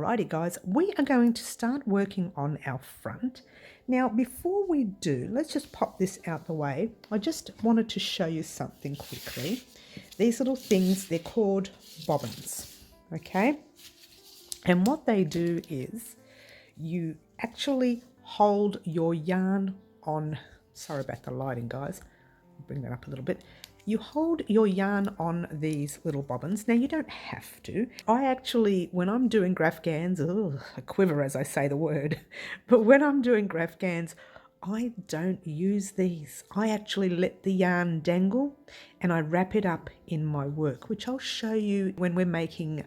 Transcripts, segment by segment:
Alrighty guys, we are going to start working on our front. Now before we do, let's just pop this out the way. I just wanted to show you something quickly. These little things, they're called bobbins, okay? And what they do is you actually hold your yarn on, sorry about the lighting guys, I'll bring that up a little bit. You hold your yarn on these little bobbins. Now you don't have to. I actually, when I'm doing Graphgans, I quiver as I say the word, but when I'm doing Graphgans, I don't use these. I actually let the yarn dangle and I wrap it up in my work, which I'll show you when we're making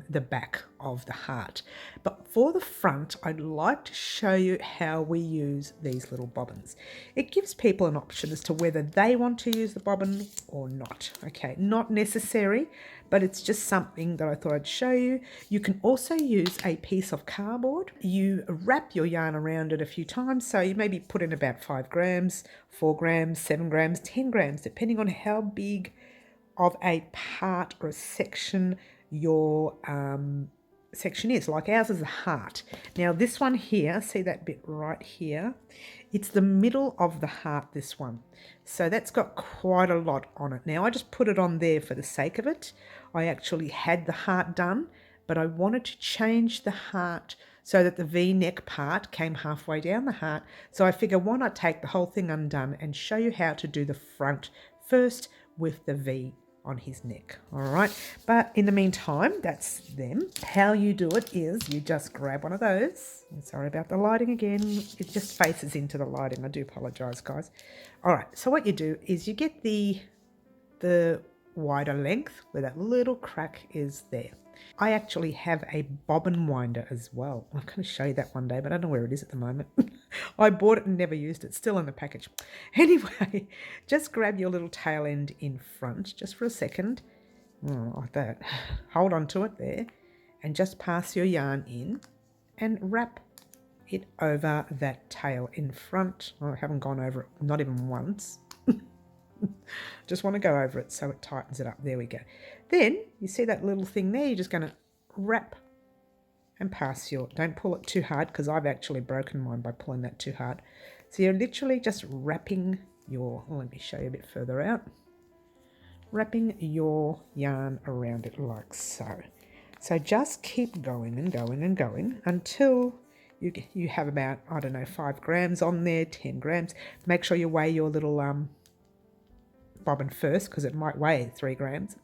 the back of the heart. But for the front, I'd like to show you how we use these little bobbins. It gives people an option as to whether they want to use the bobbin or not. Okay, not necessary, but it's just something that I thought I'd show you. You can also use a piece of cardboard. You wrap your yarn around it a few times, so you maybe put in about 5 grams, 4 grams, 7 grams, 10 grams, depending on how big of a part or a section your section is. Like ours is a heart. Now this one here, see that bit right here? It's the middle of the heart, this one. So that's got quite a lot on it. Now I just put it on there for the sake of it. I actually had the heart done, but I wanted to change the heart so that the V-neck part came halfway down the heart. So I figure why not take the whole thing undone and show you how to do the front first with the V on his neck. All right, but in the meantime, that's them. How you do it is you just grab one of those. I'm sorry about the lighting again. It just faces into the lighting. I do apologize, guys. All right, so what you do is you get the wider length where that little crack is there. I actually have a bobbin winder as well. I'm going to show you that one day, but I don't know where it is at the moment. I bought it and never used it. Still in the package. Anyway, just grab your little tail end in front just for a second. Like that. Hold on to it there and just pass your yarn in and wrap it over that tail in front. I haven't gone over it, not even once. Just want to go over it so it tightens it up. There we go. Then you see that little thing there, you're just going to wrap and pass your, don't pull it too hard because I've actually broken mine by pulling that too hard. So you're literally just wrapping your, let me show you a bit further out, wrapping your yarn around it like so. So just keep going and going and going until you have about, I don't know, 5 grams on there, 10 grams. Make sure you weigh your little bobbin first because it might weigh 3 grams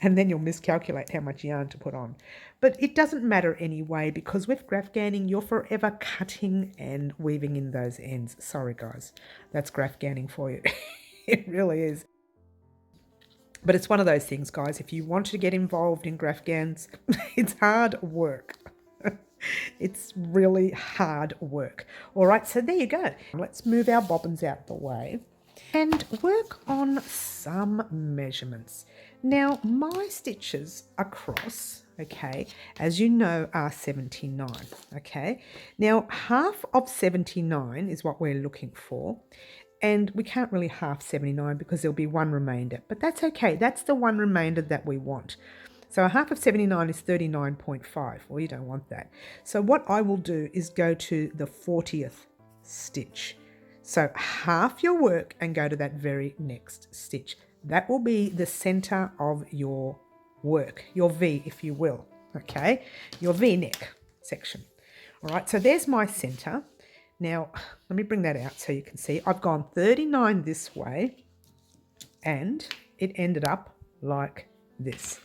and then you'll miscalculate how much yarn to put on. But it doesn't matter anyway because with graphganning you're forever cutting and weaving in those ends. Sorry guys, that's graphganning for you. It really is. But it's one of those things, guys, if you want to get involved in graphgans, it's hard work. It's really hard work. All right, so there you go. Let's move our bobbins out the way and work on some measurements. Now, my stitches across, okay, as you know, are 79, okay? Now, half of 79 is what we're looking for, and we can't really half 79 because there'll be one remainder, but that's okay. That's the one remainder that we want. So a half of 79 is 39.5. Well, you don't want that. So what I will do is go to the 40th stitch. So half your work and go to that very next stitch. That will be the center of your work, your V, if you will, okay? Your V-neck section. All right, so there's my center. Now, let me bring that out so you can see. I've gone 39 this way and it ended up like this.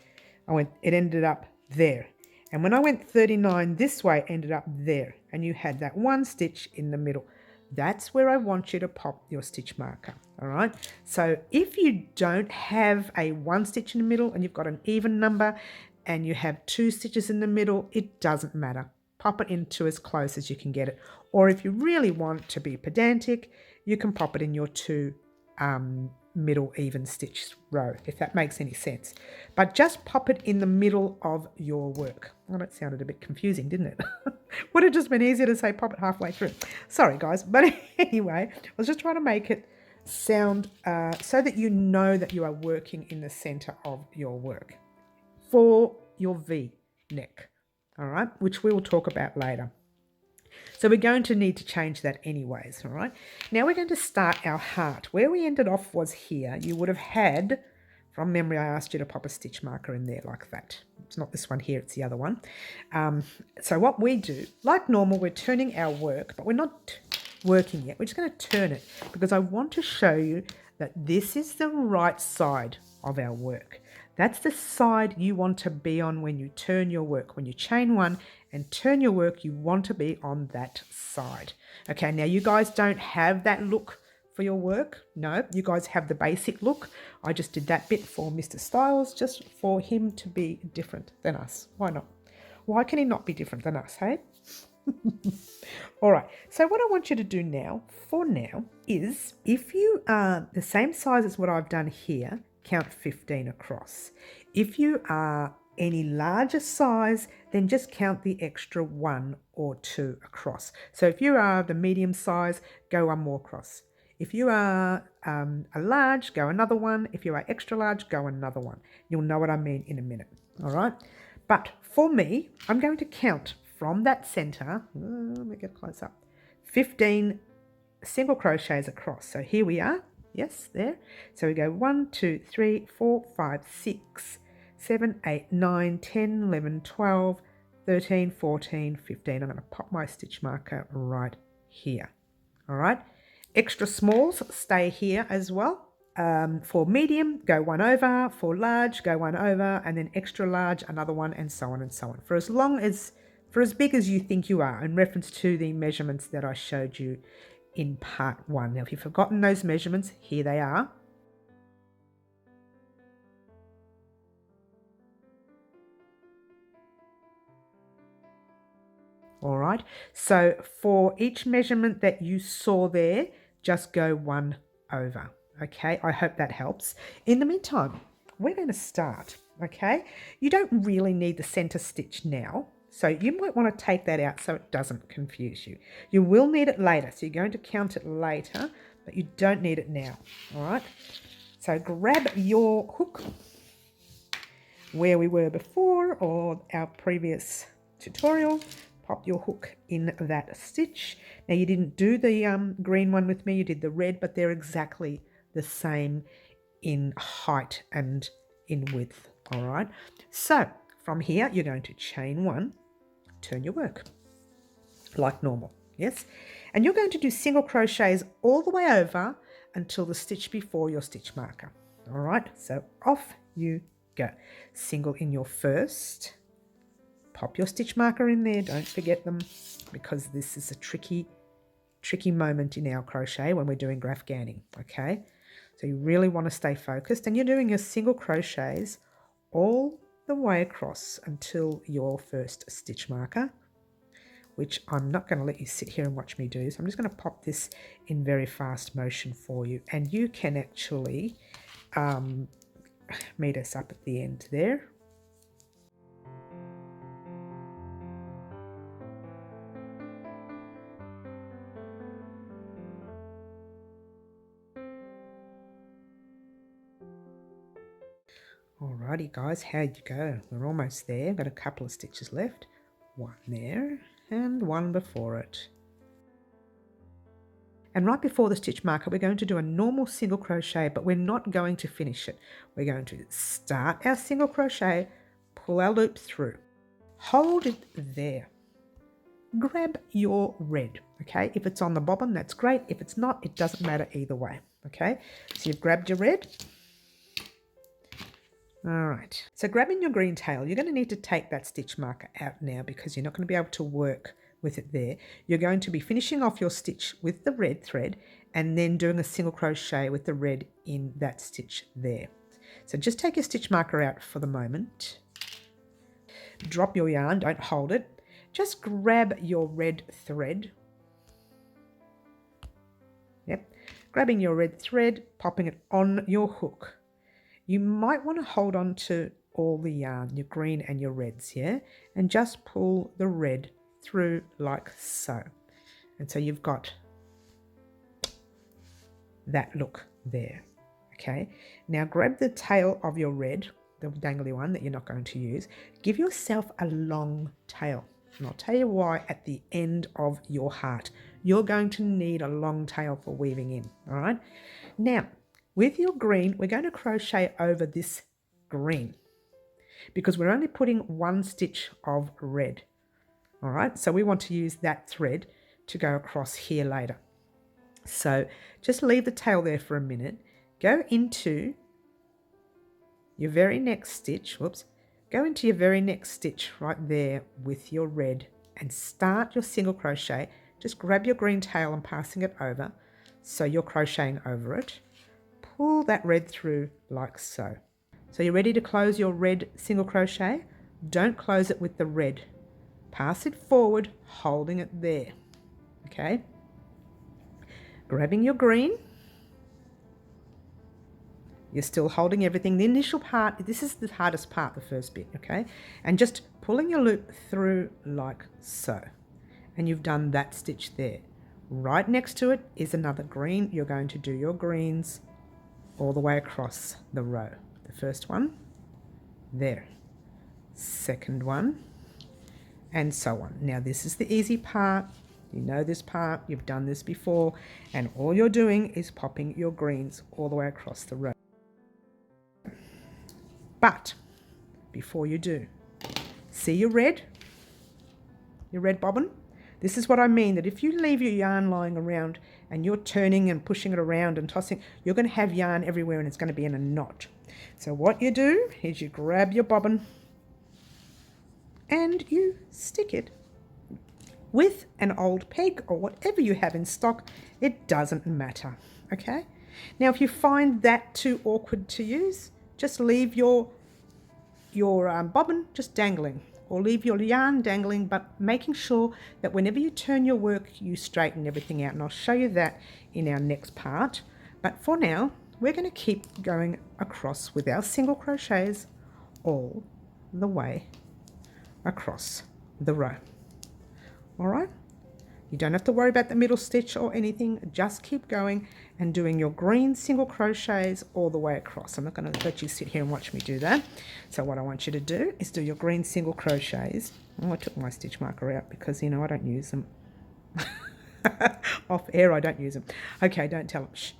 It ended up there. And when I went 39 this way, it ended up there. And you had that one stitch in the middle. That's where I want you to pop your stitch marker, all right? So if you don't have a one stitch in the middle and you've got an even number and you have 2 stitches in the middle, it doesn't matter. Pop it into as close as you can get it. Or if you really want to be pedantic, you can pop it in your 2 middle even stitch row, if that makes any sense. But just pop it in the middle of your work. Well, that sounded a bit confusing, didn't it? Would have just been easier to say pop it halfway through. Sorry, guys. But anyway, I was just trying to make it sound so that you know that you are working in the center of your work for your V neck. all right, which we will talk about later. So we're going to need to change that anyways, all right? Now we're going to start our heart. Where we ended off was here. You would have had, from memory, I asked you to pop a stitch marker in there like that. It's not this one here, it's the other one. So what we do, like normal, we're turning our work, but we're not working yet. We're just going to turn it because I want to show you that this is the right side of our work. That's the side you want to be on when you turn your work. When you chain one and turn your work, you want to be on that side. Okay, now you guys don't have that look for your work. No, you guys have the basic look. I just did that bit for Mr. Styles, just for him to be different than us. Why not? Why can he not be different than us, hey? All right, so what I want you to do now, for now, is if you are the same size as what I've done here, count 15 across. If you are any larger size, then just count the extra 1 or 2 across. So if you are the medium size, go 1 more across. If you are a large, go another one. If you are extra large, go another one. You'll know what I mean in a minute, all right? But for me, I'm going to count from that center, let me get close up, 15 single crochets across. So here we are. Yes, there. So we go 1, 2, 3, 4, 5, 6, 7, 8, 9, 10, 11, 12, 13, 14, 15. I'm going to pop my stitch marker right here. All right. Extra smalls stay here as well. For medium, go 1 over. For large, go 1 over. And then extra large, another one, and so on and so on. For as big as you think you are, in reference to the measurements that I showed you in part 1. Now, if you've forgotten those measurements, here they are. All right, so for each measurement that you saw there, just go 1 over. Okay, I hope that helps. In the meantime, we're going to start. Okay, you don't really need the center stitch now, so you might want to take that out so it doesn't confuse you. You will need it later, so you're going to count it later, but you don't need it now. All right, so grab your hook where we were before, or our previous tutorial. Pop your hook in that stitch. Now you didn't do the green one with me, you did the red, but they're exactly the same in height and in width. All right, so from here you're going to chain 1, turn your work like normal. Yes, and you're going to do single crochets all the way over until the stitch before your stitch marker. All right, so off you go. Single in your first, pop your stitch marker in there, don't forget them, because this is a tricky moment in our crochet when we're doing graph ganning. Okay, so you really want to stay focused, and you're doing your single crochets all the way across until your first stitch marker, which I'm not going to let you sit here and watch me do. So I'm just going to pop this in very fast motion for you, and you can actually meet us up at the end there. Alrighty guys, how'd you go? We're almost there. Got a couple of stitches left. 1 there and 1 before it. And right before the stitch marker, we're going to do a normal single crochet, but we're not going to finish it. We're going to start our single crochet, pull our loop through, hold it there. Grab your red, okay? If it's on the bobbin, that's great. If it's not, it doesn't matter either way, okay? So you've grabbed your red. All right, so grabbing your green tail, you're going to need to take that stitch marker out now because you're not going to be able to work with it there. You're going to be finishing off your stitch with the red thread and then doing a single crochet with the red in that stitch there. So just take your stitch marker out for the moment. Drop your yarn, don't hold it. Just grab your red thread. Yep, grabbing your red thread, popping it on your hook. You might want to hold on to all the yarn, your green and your reds, yeah? And just pull the red through like so. And so you've got that look there, okay? Now grab the tail of your red, the dangly one that you're not going to use, give yourself a long tail. And I'll tell you why at the end of your heart. You're going to need a long tail for weaving in, all right? Now, with your green, we're going to crochet over this green because we're only putting one stitch of red, all right? So we want to use that thread to go across here later. So just leave the tail there for a minute. Go into your very next stitch, go into your very next stitch right there with your red and start your single crochet. Just grab your green tail and passing it over so you're crocheting over it. Pull that red through like so. So you're ready to close your red single crochet. Don't close it with the red. Pass it forward, holding it there, okay? Grabbing your green. You're still holding everything. The initial part, this is the hardest part, the first bit, okay? And just pulling your loop through like so. And you've done that stitch there. Right next to it is another green. You're going to do your greens all the way across the row. The first one, there. Second one, and so on. Now this is the easy part. You know this part, you've done this before, and all you're doing is popping your greens all the way across the row. But before you do, see your red bobbin? This is what I mean, that if you leave your yarn lying around and you're turning and pushing it around and tossing, you're going to have yarn everywhere and it's going to be in a knot. So what you do is you grab your bobbin and you stick it with an old peg or whatever you have in stock. It doesn't matter, okay? Now if you find that too awkward to use, just leave your bobbin just dangling, or leave your yarn dangling, but making sure that whenever you turn your work, you straighten everything out. And I'll show you that in our next part. But for now, we're going to keep going across with our single crochets all the way across the row. All right? You don't have to worry about the middle stitch or anything. Just keep going and doing your green single crochets all the way across. I'm not going to let you sit here and watch me do that. So what I want you to do is do your green single crochets. Oh, I took my stitch marker out because, you know, I don't use them. Off air, I don't use them. Okay, don't tell them. Shh.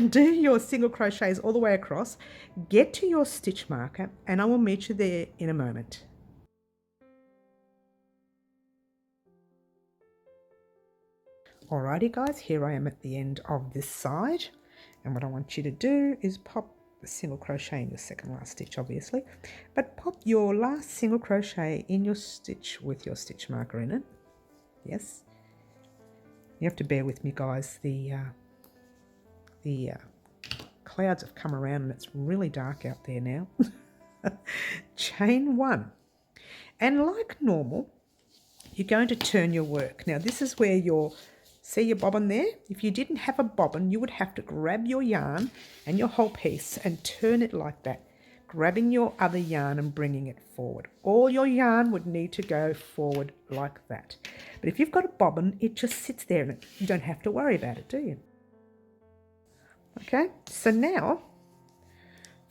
Do your single crochets all the way across. Get to your stitch marker and I will meet you there in a moment. Alrighty guys, here I am at the end of this side, and what I want you to do is pop the single crochet in your second last stitch, obviously, but pop your last single crochet in your stitch with your stitch marker in it. Yes, you have to bear with me guys, the clouds have come around and it's really dark out there now. Chain one, and like normal you're going to turn your work. Now this is where your see your bobbin there? If you didn't have a bobbin, you would have to grab your yarn and your whole piece and turn it like that, grabbing your other yarn and bringing it forward. All your yarn would need to go forward like that. But if you've got a bobbin, it just sits there and you don't have to worry about it, do you? Okay, so now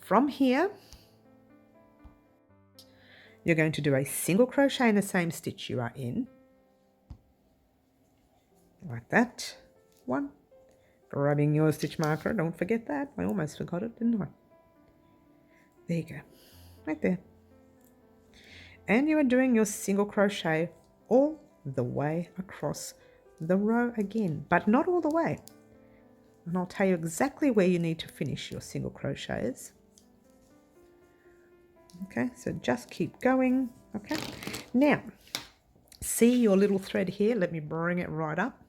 from here, you're going to do a single crochet in the same stitch you are in. Like that. One. Grabbing your stitch marker. Don't forget that. I almost forgot it, didn't I? There you go. Right there. And you are doing your single crochet all the way across the row again, but not all the way. And I'll tell you exactly where you need to finish your single crochets. Okay, so just keep going. Okay. Now, see your little thread here? Let me bring it right up.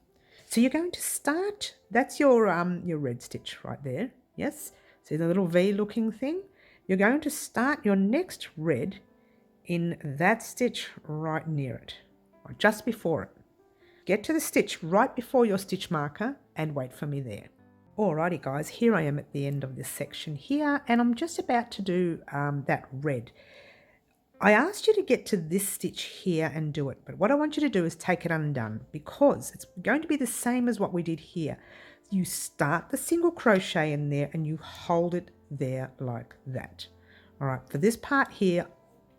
So you're going to start, that's your red stitch right there, yes? See the little V looking thing? You're going to start your next red in that stitch right near it, or just before it. Get to the stitch right before your stitch marker and wait for me there. Alrighty guys, here I am at the end of this section here, and I'm just about to do that red. I asked you to get to this stitch here and do it, but what I want you to do is take it undone because it's going to be the same as what we did here. You start the single crochet in there and you hold it there like that. All right, for this part here,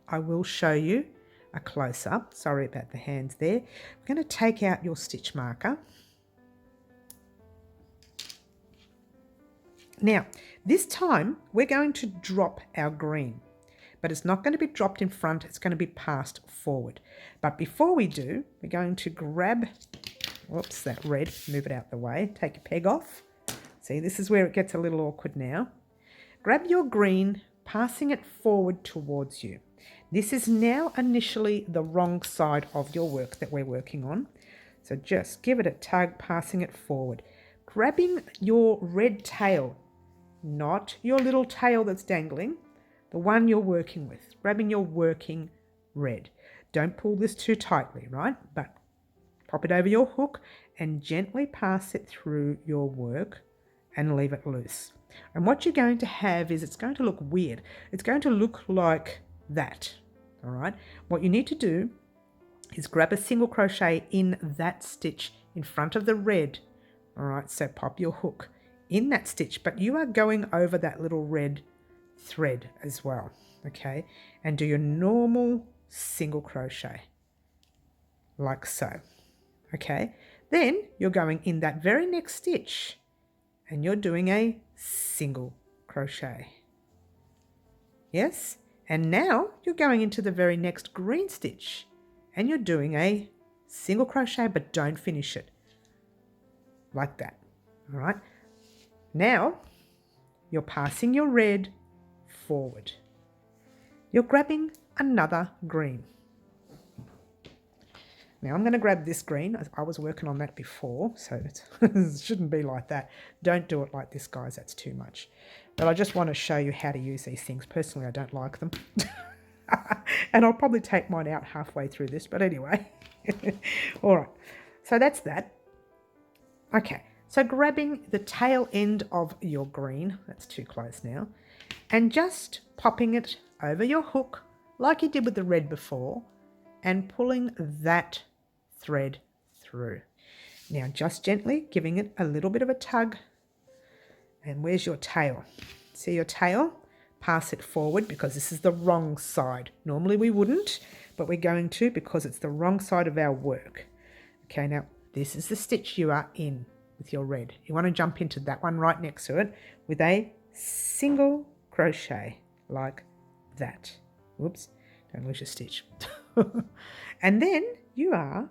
I will show you a close-up. Sorry about the hands there. We're going to take out your stitch marker. Now, this time we're going to drop our green, but it's not going to be dropped in front, it's going to be passed forward. But before we do, we're going to grab, whoops, that red, move it out the way, take your peg off. See, this is where it gets a little awkward now. Grab your green, passing it forward towards you. This is now initially the wrong side of your work that we're working on. So just give it a tug, passing it forward. Grabbing your red tail, not your little tail that's dangling, the one you're working with. Grabbing your working red. Don't pull this too tightly, right? But pop it over your hook and gently pass it through your work and leave it loose. And what you're going to have is it's going to look weird. It's going to look like that, all right? What you need to do is grab a single crochet in that stitch in front of the red, all right? So pop your hook in that stitch, but you are going over that little red thread as well, okay? And do your normal single crochet, like so, okay? Then you're going in that very next stitch and you're doing a single crochet. Yes? And now you're going into the very next green stitch and you're doing a single crochet, but don't finish it. Like that, all right? Now you're passing your red forward. You're grabbing another green. Now I'm going to grab this green. I was working on that before, so it shouldn't be like that. Don't do it like this, guys. That's too much. But I just want to show you how to use these things. Personally, I don't like them. And I'll probably take mine out halfway through this, but anyway. All right, so that's that. Okay, so grabbing the tail end of your green, that's too close now, and just popping it over your hook like you did with the red before and pulling that thread through. Now just gently giving it a little bit of a tug. And where's your tail? See your tail? Pass it forward because this is the wrong side. Normally we wouldn't, but we're going to because it's the wrong side of our work. Okay, now this is the stitch you are in with your red. You want to jump into that one right next to it with a single crochet like that. Whoops, don't lose your stitch. And then you are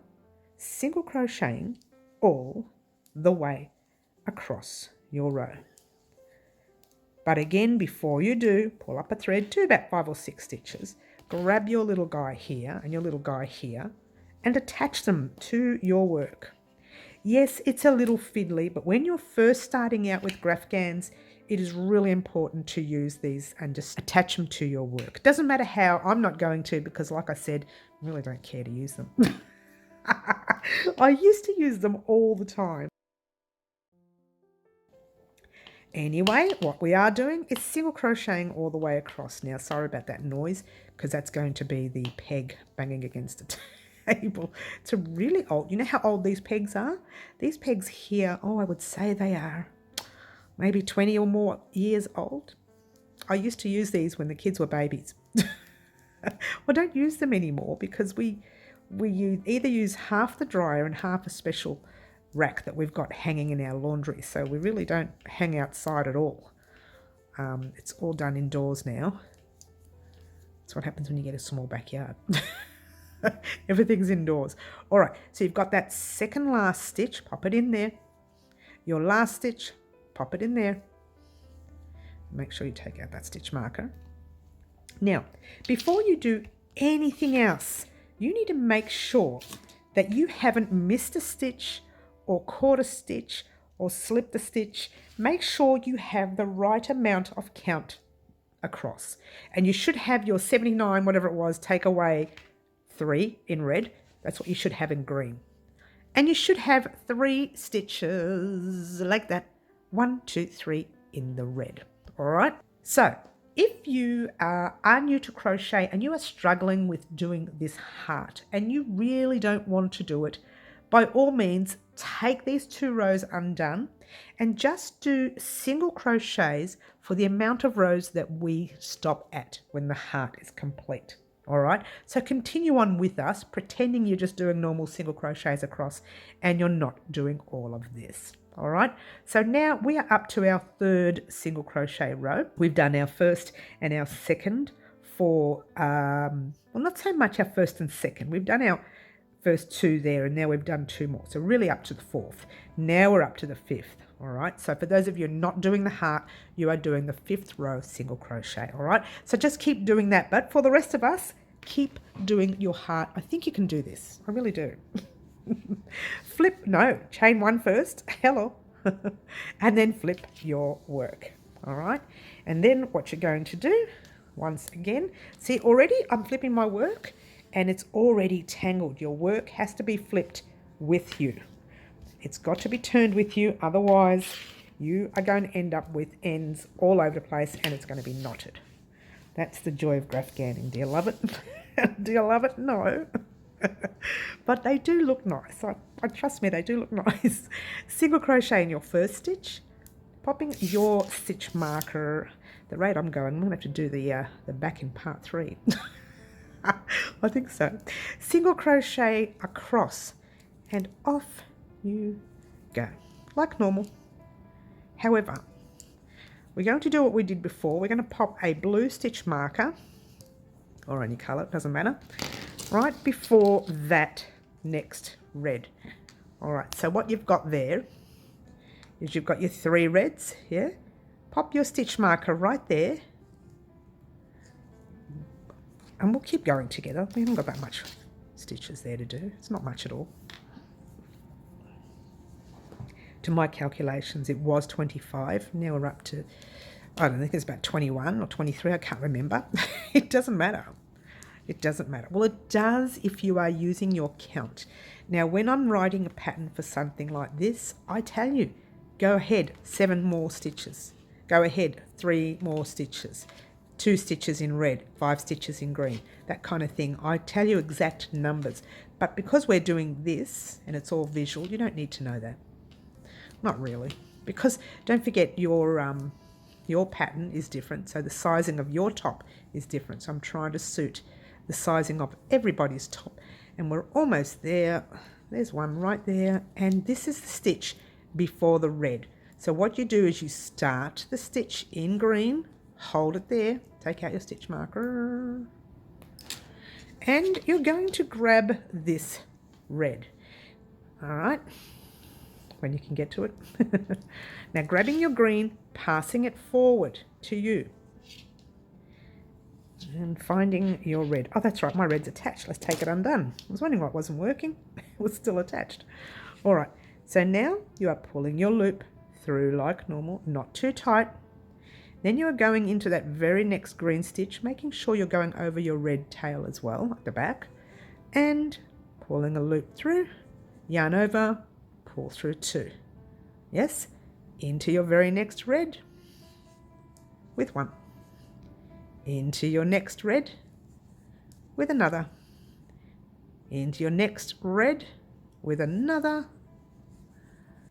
single crocheting all the way across your row. But again, before you do, pull up a thread to about 5 or 6 stitches, grab your little guy here and your little guy here and attach them to your work. Yes, it's a little fiddly, but when you're first starting out with Graphgans, it is really important to use these and just attach them to your work. Doesn't matter how, I'm not going to because like I said, I really don't care to use them. I used to use them all the time. Anyway, what we are doing is single crocheting all the way across. Now, sorry about that noise because that's going to be the peg banging against the table. It's a really old, you know how old these pegs are? These pegs here, oh, I would say they are maybe 20 or more years old. I used to use these when the kids were babies. I don't use them anymore because we either use half the dryer and half a special rack that we've got hanging in our laundry. So we really don't hang outside at all. It's all done indoors now. That's what happens when you get a small backyard. Everything's indoors. All right, so you've got that second last stitch, pop it in there. Your last stitch, pop it in there. Make sure you take out that stitch marker. Now, before you do anything else, you need to make sure that you haven't missed a stitch or caught a stitch or slipped a stitch. Make sure you have the right amount of count across. And you should have your 79, whatever it was, take away 3 in red. That's what you should have in green. And you should have 3 stitches like that. 1, 2, 3 in the red. All right. So if you are new to crochet and you are struggling with doing this heart and you really don't want to do it, by all means, take these 2 rows undone and just do single crochets for the amount of rows that we stop at when the heart is complete. All right, so continue on with us, pretending you're just doing normal single crochets across and you're not doing all of this. All right, so now we are up to our third single crochet row. We've done our first and our second for, well, not so much our first and second. We've done our first two there, and now we've done two more. So really up to the fourth. Now we're up to the fifth. All right, so for those of you not doing the heart, you are doing the fifth row single crochet. All right, so just keep doing that. But for the rest of us, keep doing your heart. I think you can do this. I really do. Chain one first. Hello. And then flip your work. All right, and then what you're going to do, once again, see already I'm flipping my work and it's already tangled. Your work has to be flipped with you. It's got to be turned with you, otherwise you are going to end up with ends all over the place and it's going to be knotted. That's the joy of graph ganning. Do you love it? Do you love it? No. But they do look nice. I trust me, they do look nice. Single crochet in your first stitch, popping your stitch marker. The rate I'm going to have to do the back in part 3. I think so. Single crochet across and off you go, like normal. However, we're going to do what we did before. We're going to pop a blue stitch marker, or any colour, it doesn't matter, right before that next red. All right, so what you've got there is you've got your 3 reds here. Pop your stitch marker right there, and we'll keep going together. We haven't got that much stitches there to do. It's not much at all. To my calculations, it was 25. Now we're up to, I don't think it's about 21 or 23. I can't remember. It doesn't matter. It doesn't matter. Well, it does if you are using your count. Now, when I'm writing a pattern for something like this, I tell you, go ahead, 7 more stitches. Go ahead, 3 more stitches. 2 stitches in red, 5 stitches in green, that kind of thing. I tell you exact numbers. But because we're doing this and it's all visual, you don't need to know that. Not really. Because don't forget your pattern is different. So the sizing of your top is different. So I'm trying to suit the sizing of everybody's top. And we're almost there. There's one right there. And this is the stitch before the red. So what you do is you start the stitch in green, hold it there, take out your stitch marker, and you're going to grab this red. All right, when you can get to it. Now grabbing your green, passing it forward to you, and finding your red. Oh, that's right, my red's attached. Let's take it undone. I was wondering why it wasn't working. It was still attached. All right, so now you are pulling your loop through like normal, not too tight. Then you are going into that very next green stitch, making sure you're going over your red tail as well, at the back, and pulling a loop through, yarn over, pull through 2. Yes, into your very next red with 1. Into your next red with another. Into your next red with another.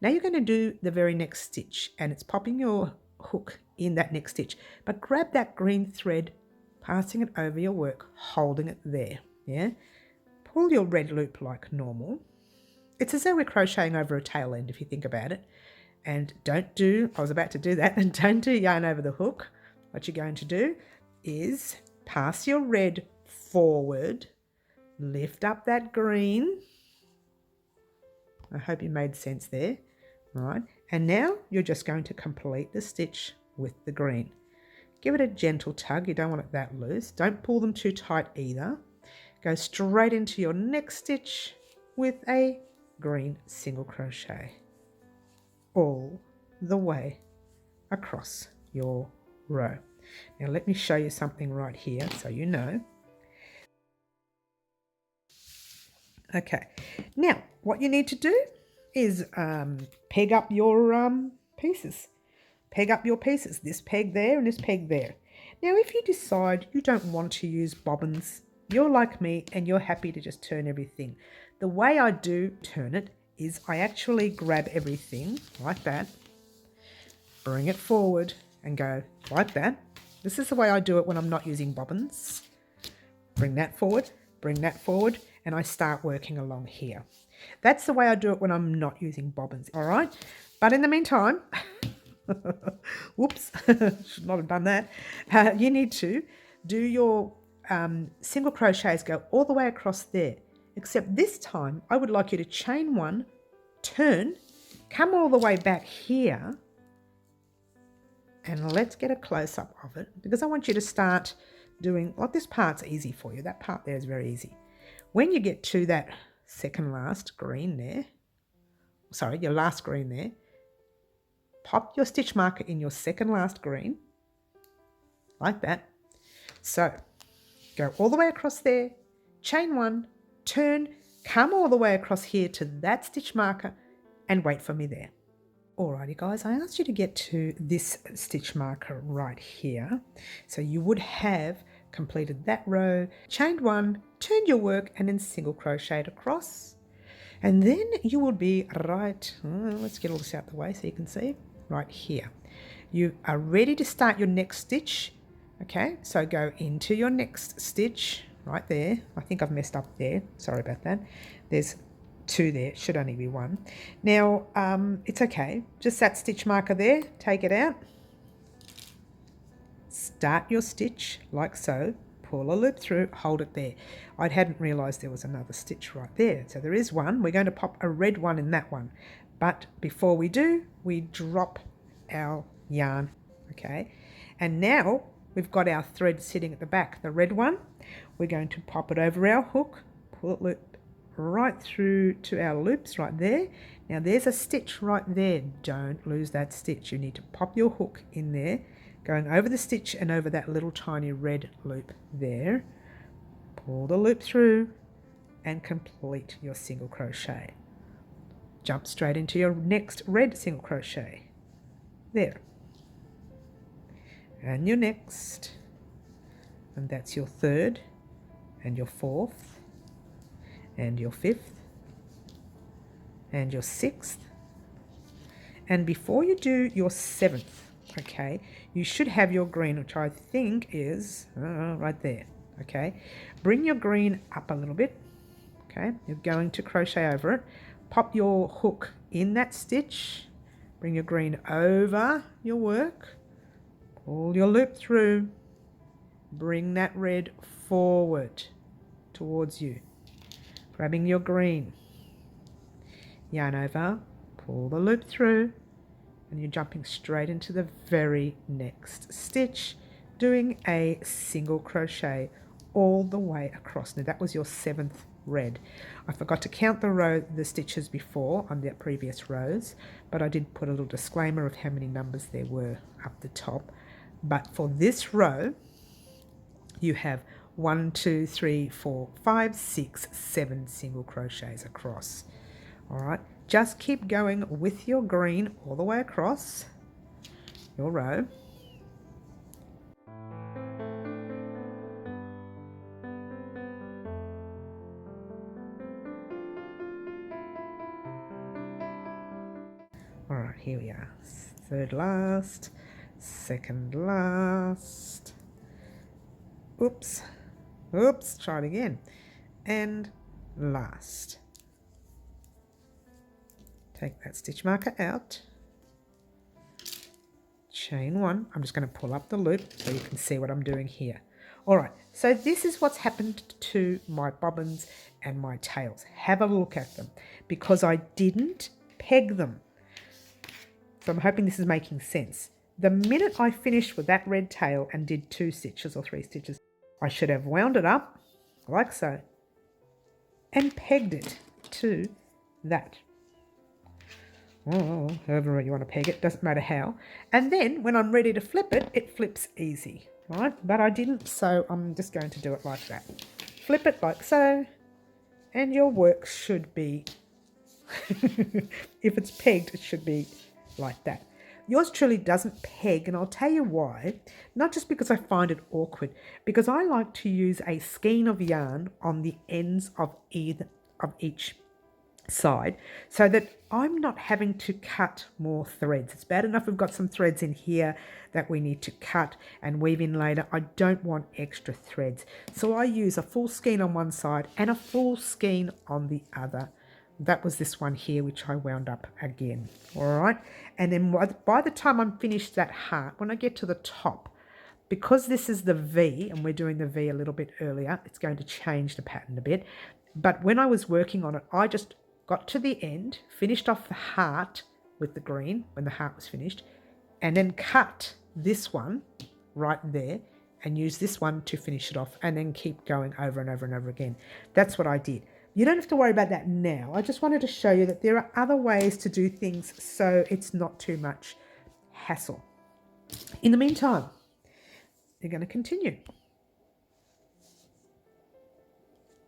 Now you're going to do the very next stitch, and it's popping your hook in that next stitch, but grab that green thread, passing it over your work, holding it there. Yeah, pull your red loop like normal. It's as though we're crocheting over a tail end if you think about it. And don't do, I was about to do that, and don't do yarn over the hook. What you're going to do is pass your red forward, lift up that green. I hope you made sense there. Right, and now you're just going to complete the stitch with the green. Give it a gentle tug. You don't want it that loose. Don't pull them too tight either. Go straight into your next stitch with a green single crochet all the way across your row. Now let me show you something right here so you know. Okay, now what you need to do is peg up your pieces. Peg up your pieces, this peg there and this peg there. Now if you decide you don't want to use bobbins, you're like me and you're happy to just turn everything. The way I do turn it is I actually grab everything like that, bring it forward and go like that. This is the way I do it when I'm not using bobbins. Bring that forward, and I start working along here. That's the way I do it when I'm not using bobbins, all right? But in the meantime, whoops, should not have done that. You need to do your single crochets, go all the way across there. Except this time, I would like you to chain one, turn, come all the way back here, and let's get a close-up of it, because I want you to start doing, like, this part's easy for you. That part there is very easy. When you get to that second last green there, sorry, your last green there, pop your stitch marker in your second last green, like that. So go all the way across there, chain one, turn, come all the way across here to that stitch marker, and wait for me there. Alrighty guys, I asked you to get to this stitch marker right here. So you would have completed that row, chained one, turned your work, and then single crocheted across. And then you would be right, let's get all this out the way so you can see, right here. You are ready to start your next stitch. Okay, so go into your next stitch right there. I think I've messed up there, sorry about that. There's two there, it should only be one. Now, it's okay, just that stitch marker there, take it out. Start your stitch like so, pull a loop through, hold it there. I hadn't realised there was another stitch right there. So there is one. We're going to pop a red one in that one. But before we do, we drop our yarn, okay? And now we've got our thread sitting at the back, the red one. We're going to pop it over our hook, pull it loop right through to our loops right there. Now there's a stitch right there. Don't lose that stitch. You need to pop your hook in there, going over the stitch and over that little tiny red loop there. Pull the loop through and complete your single crochet. Jump straight into your next red single crochet. There. And your next. And that's your third and your fourth and your fifth and your sixth. And before you do your seventh, okay, you should have your green, which I think is right there. Okay, bring your green up a little bit. Okay, you're going to crochet over it, pop your hook in that stitch, bring your green over your work, pull your loop through, bring that red forward towards you, grabbing your green, yarn over, pull the loop through, and you're jumping straight into the very next stitch, doing a single crochet all the way across. Now that was your seventh red. I forgot to count the stitches before on the previous rows, but I did put a little disclaimer of how many numbers there were up the top. But for this row, you have 1, 2, 3, 4, 5, 6, 7 single crochets across. All right, just keep going with your green all the way across your row. All right, here we are. Third last, second last. Oops, try it again. And last. Take that stitch marker out. Chain one. I'm just going to pull up the loop so you can see what I'm doing here. All right, so this is what's happened to my bobbins and my tails. Have a look at them because I didn't peg them. So I'm hoping this is making sense. The minute I finished with that red tail and did 2 stitches or 3 stitches, I should have wound it up like so and pegged it to that. Oh, however you want to peg it, doesn't matter how. And then when I'm ready to flip it, it flips easy, right? But I didn't, so I'm just going to do it like that. Flip it like so, and your work should be, if it's pegged, it should be like that. Yours truly doesn't peg, and I'll tell you why. Not just because I find it awkward, because I like to use a skein of yarn on the ends of each side so that I'm not having to cut more threads. It's bad enough we've got some threads in here that we need to cut and weave in later. I don't want extra threads. So I use a full skein on one side and a full skein on the other. That was this one here, which I wound up again. All right. And then by the time I'm finished that heart, when I get to the top, because this is the V and we're doing the V a little bit earlier, it's going to change the pattern a bit. But when I was working on it, I just got to the end, finished off the heart with the green when the heart was finished, and then cut this one right there and use this one to finish it off, and then keep going over and over and over again. That's what I did. You don't have to worry about that now. I just wanted to show you that there are other ways to do things so it's not too much hassle. In the meantime, you're going to continue.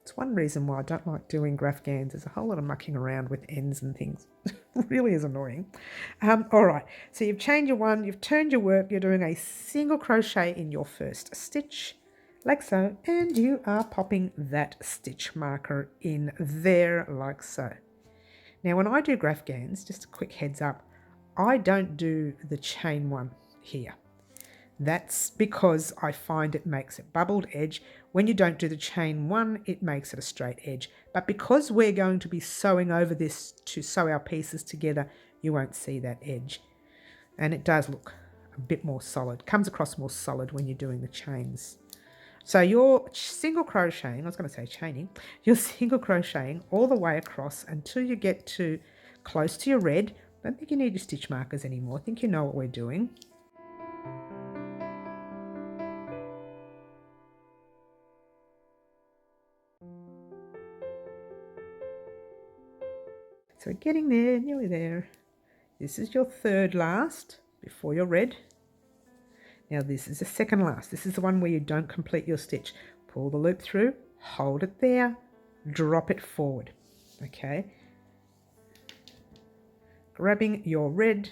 It's one reason why I don't like doing graph gans. There's a whole lot of mucking around with ends and things. It really is annoying. All right, so you've chained your one, you've turned your work, you're doing a single crochet in your first stitch, like so, and you are popping that stitch marker in there, like so. Now, when I do graph gans, just a quick heads up, I don't do the chain one here. That's because I find it makes a bubbled edge. When you don't do the chain one, it makes it a straight edge. But because we're going to be sewing over this to sew our pieces together, you won't see that edge. And it does look a bit more solid, comes across more solid when you're doing the chains. So you're single crocheting, I was going to say chaining, you're single crocheting all the way across until you get to close to your red. I don't think you need your stitch markers anymore. I think you know what we're doing. So we're getting there, nearly there. This is your third last before your red. Now this is the second last. This is the one where you don't complete your stitch. Pull the loop through, hold it there, drop it forward. Okay. Grabbing your red,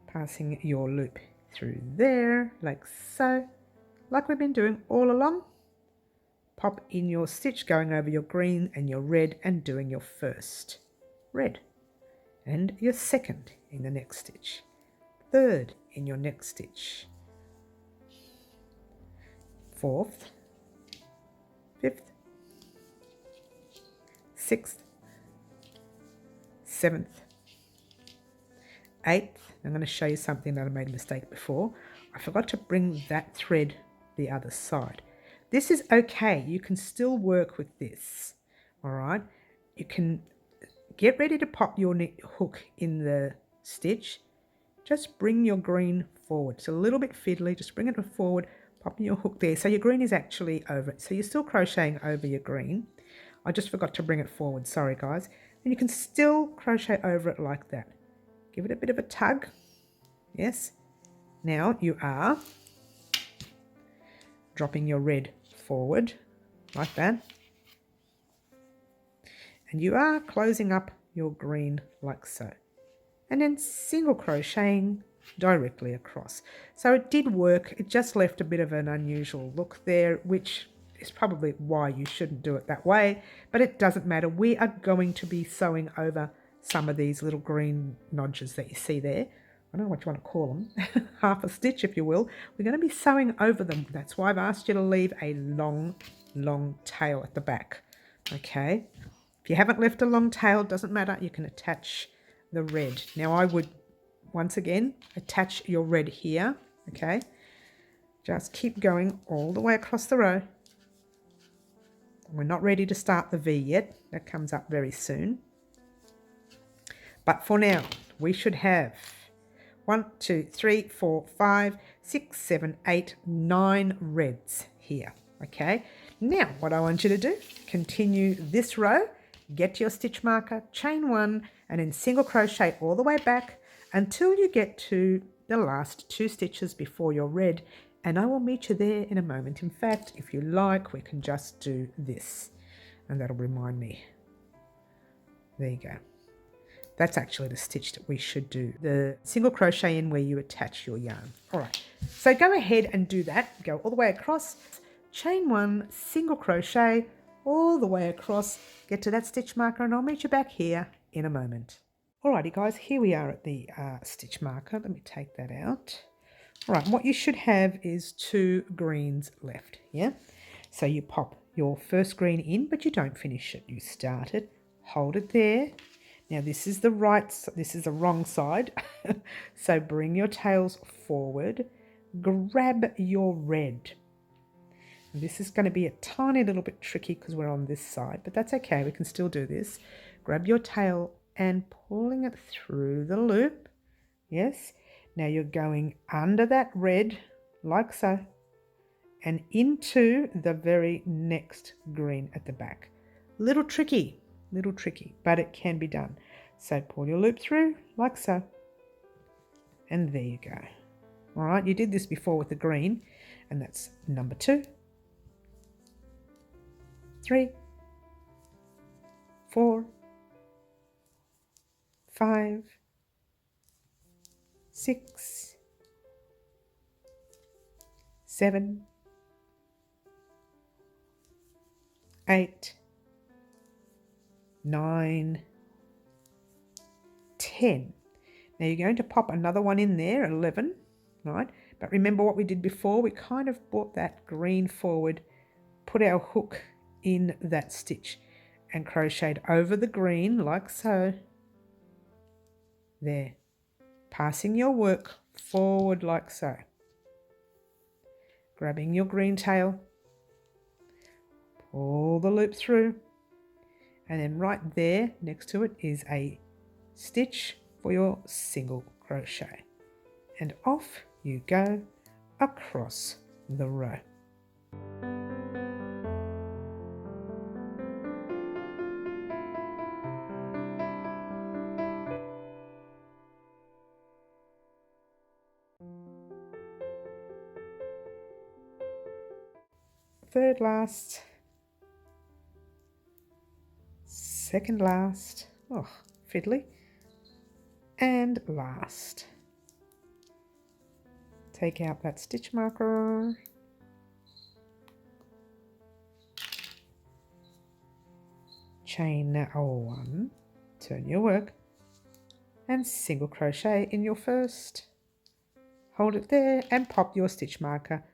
passing your loop through there, like so, like we've been doing all along. Pop in your stitch going over your green and your red and doing your first red and your second in the next stitch, third in your next stitch, fourth, fifth, sixth, seventh, eighth. I'm going to show you something that I made a mistake before. I forgot to bring that thread the other side. This is okay. You can still work with this. All right. You can get ready to pop your hook in the stitch. Just bring your green forward. It's a little bit fiddly. Just bring it forward, popping your hook there. So your green is actually over it. So you're still crocheting over your green. I just forgot to bring it forward. Sorry, guys. And you can still crochet over it like that. Give it a bit of a tug. Yes. Now you are dropping your red forward like that, and you are closing up your green like so, and then single crocheting directly across. So it did work. It just left a bit of an unusual look there, which is probably why you shouldn't do it that way, but it doesn't matter. We are going to be sewing over some of these little green nodges that you see there. I don't know what you want to call them, half a stitch if you will. We're going to be sewing over them. That's why I've asked you to leave a long tail at the back. Okay, if you haven't left a long tail, it doesn't matter. You can attach the red. Now I would, once again, attach your red here. Okay, just keep going all the way across the row. We're not ready to start the V yet. That comes up very soon. But for now, we should have 1, 2, 3, 4, 5, 6, 7, 8, 9 reds here. Okay, now what I want you to do, continue this row, get your stitch marker, chain one, and then single crochet all the way back until you get to the last 2 stitches before your red, and I will meet you there in a moment. In fact, if you like, we can just do this, and that'll remind me. There you go. That's actually the stitch that we should do. The single crochet in where you attach your yarn. All right, so go ahead and do that. Go all the way across, chain one, single crochet, all the way across, get to that stitch marker, and I'll meet you back here in a moment. Alrighty guys, here we are at the stitch marker. Let me take that out. Alright, what you should have is 2 greens left, yeah? So you pop your first green in, but you don't finish it. You start it, hold it there. Now this is the wrong side. So bring your tails forward, grab your red. This is going to be a tiny little bit tricky because we're on this side, but that's okay, we can still do this. Grab your tail and pulling it through the loop. Yes, now you're going under that red like so and into the very next green at the back. Little tricky, but it can be done. So pull your loop through like so, and there you go. All right, you did this before with the green, and that's number 2, 3, 4, 5, 6, 7, 8, 9, 10. Now you're going to pop another one in there, 11, right? But remember what we did before? We kind of brought that green forward, put our hook in that stitch and crocheted over the green like so. There. Passing your work forward like so. Grabbing your green tail, pull the loop through, and then right there next to it is a stitch for your single crochet, and off you go across the row. Third last, second last, oh fiddly, and last. Take out that stitch marker, chain 1, turn your work, and single crochet in your first. Hold it there and pop your stitch marker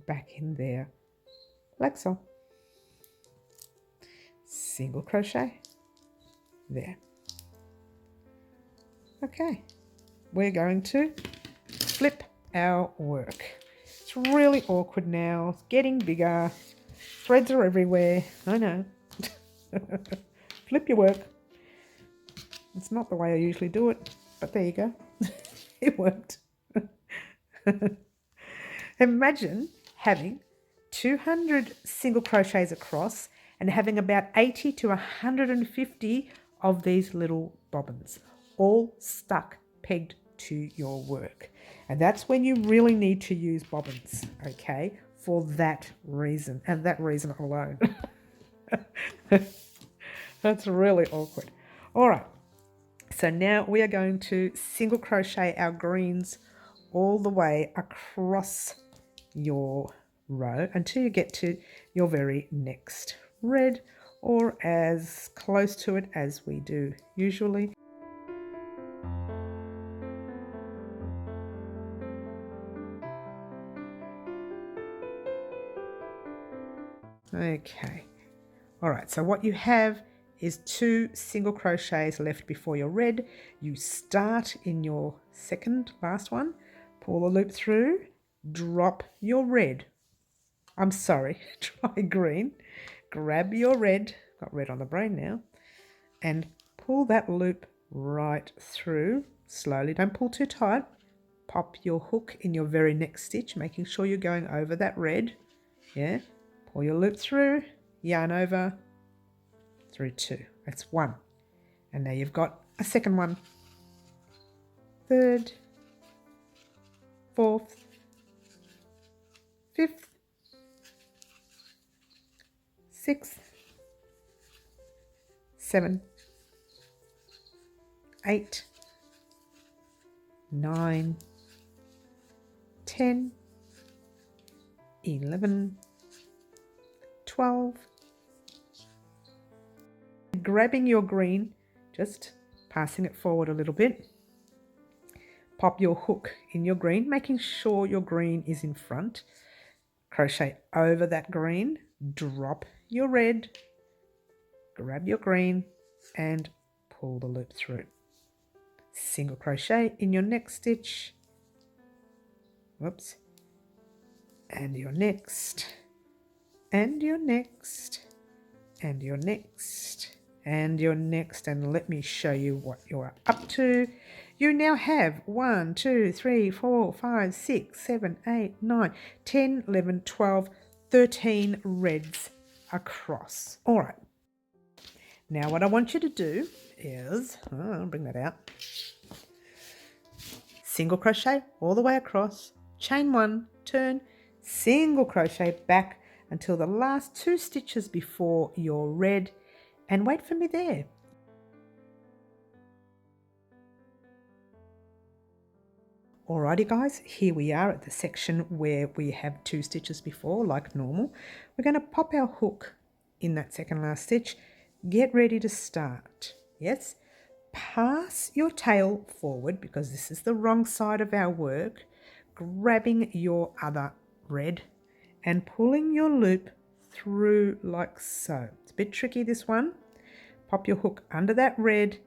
back in there like so. Single crochet there. Okay, we're going to flip our work. It's really awkward now, it's getting bigger, threads are everywhere, I know. Flip your work. It's not the way I usually do it, but there you go. It worked. Imagine having 200 single crochets across and having about 80 to 150 of these little bobbins all stuck, pegged to your work. And that's when you really need to use bobbins, okay, for that reason and that reason alone. That's really awkward. All right, so now we are going to single crochet our greens all the way across your row until you get to your very next red, or as close to it as we do usually. Okay, all right, so what you have is 2 single crochets left before your red. You start in your second last one, pull the loop through, drop your red. I'm sorry, try green. Grab your red, got red on the brain now, and pull that loop right through slowly. Don't pull too tight. Pop your hook in your very next stitch, making sure you're going over that red. Yeah, pull your loop through, yarn over, through 2. That's 1. And now you've got a second one, third, fourth, fifth, sixth, 7, 8, 9, 10, 11, 12, grabbing your green, just passing it forward a little bit. Pop your hook in your green, making sure your green is in front. Crochet over that green, drop your red, grab your green and pull the loop through. Single crochet in your next stitch, whoops, and your next, and your next, and your next, and your next, and let me show you what you're up to. You now have 1, 2, 3, 4, 5, 6, 7, 8, 9, 10, 11, 12, 13 reds across. All right. Now what I want you to do is, I'll bring that out, single crochet all the way across, chain 1, turn, single crochet back until the last 2 stitches before your red, and wait for me there. Alrighty guys, here we are at the section where we have 2 stitches before, like normal. We're going to pop our hook in that second last stitch. Get ready to start. Yes, pass your tail forward because this is the wrong side of our work, grabbing your other red and pulling your loop through like so. It's a bit tricky, this one. Pop your hook under that red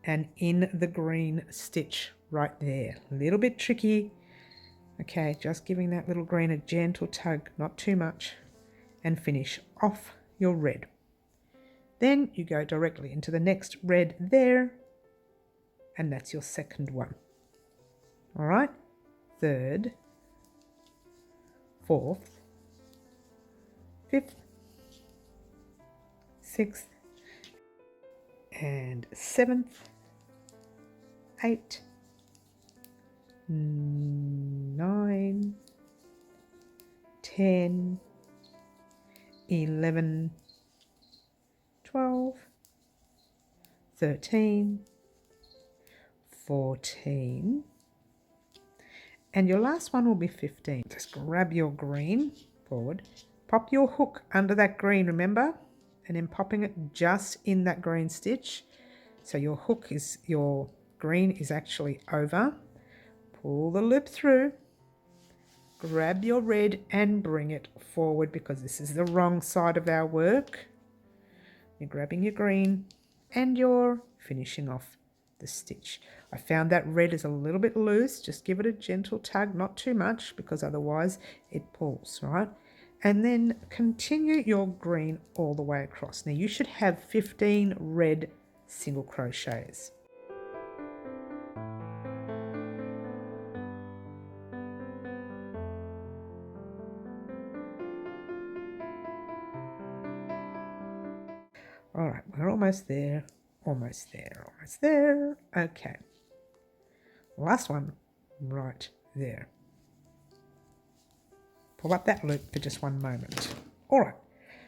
and in the green stitch right there. A little bit tricky. Okay, just giving that little green a gentle tug, not too much, and finish off your red. Then you go directly into the next red there, and that's your second one. All right, third, fourth, fifth, sixth, and 7th, 8, 9, 10, 11, 12, 13, 14, and your last one will be 15. Just grab your green forward, pop your hook under that green, remember, and then popping it just in that green stitch. So your hook is, your green is actually over. Pull the loop through, grab your red and bring it forward because this is the wrong side of our work. You're grabbing your green and you're finishing off the stitch. I found that red is a little bit loose. Just give it a gentle tug, not too much because otherwise it pulls, right? And then continue your green all the way across. Now you should have 15 red single crochets. All right, we're almost there, almost there, almost there. Okay, last one right there. Pull up that loop for just one moment. All right,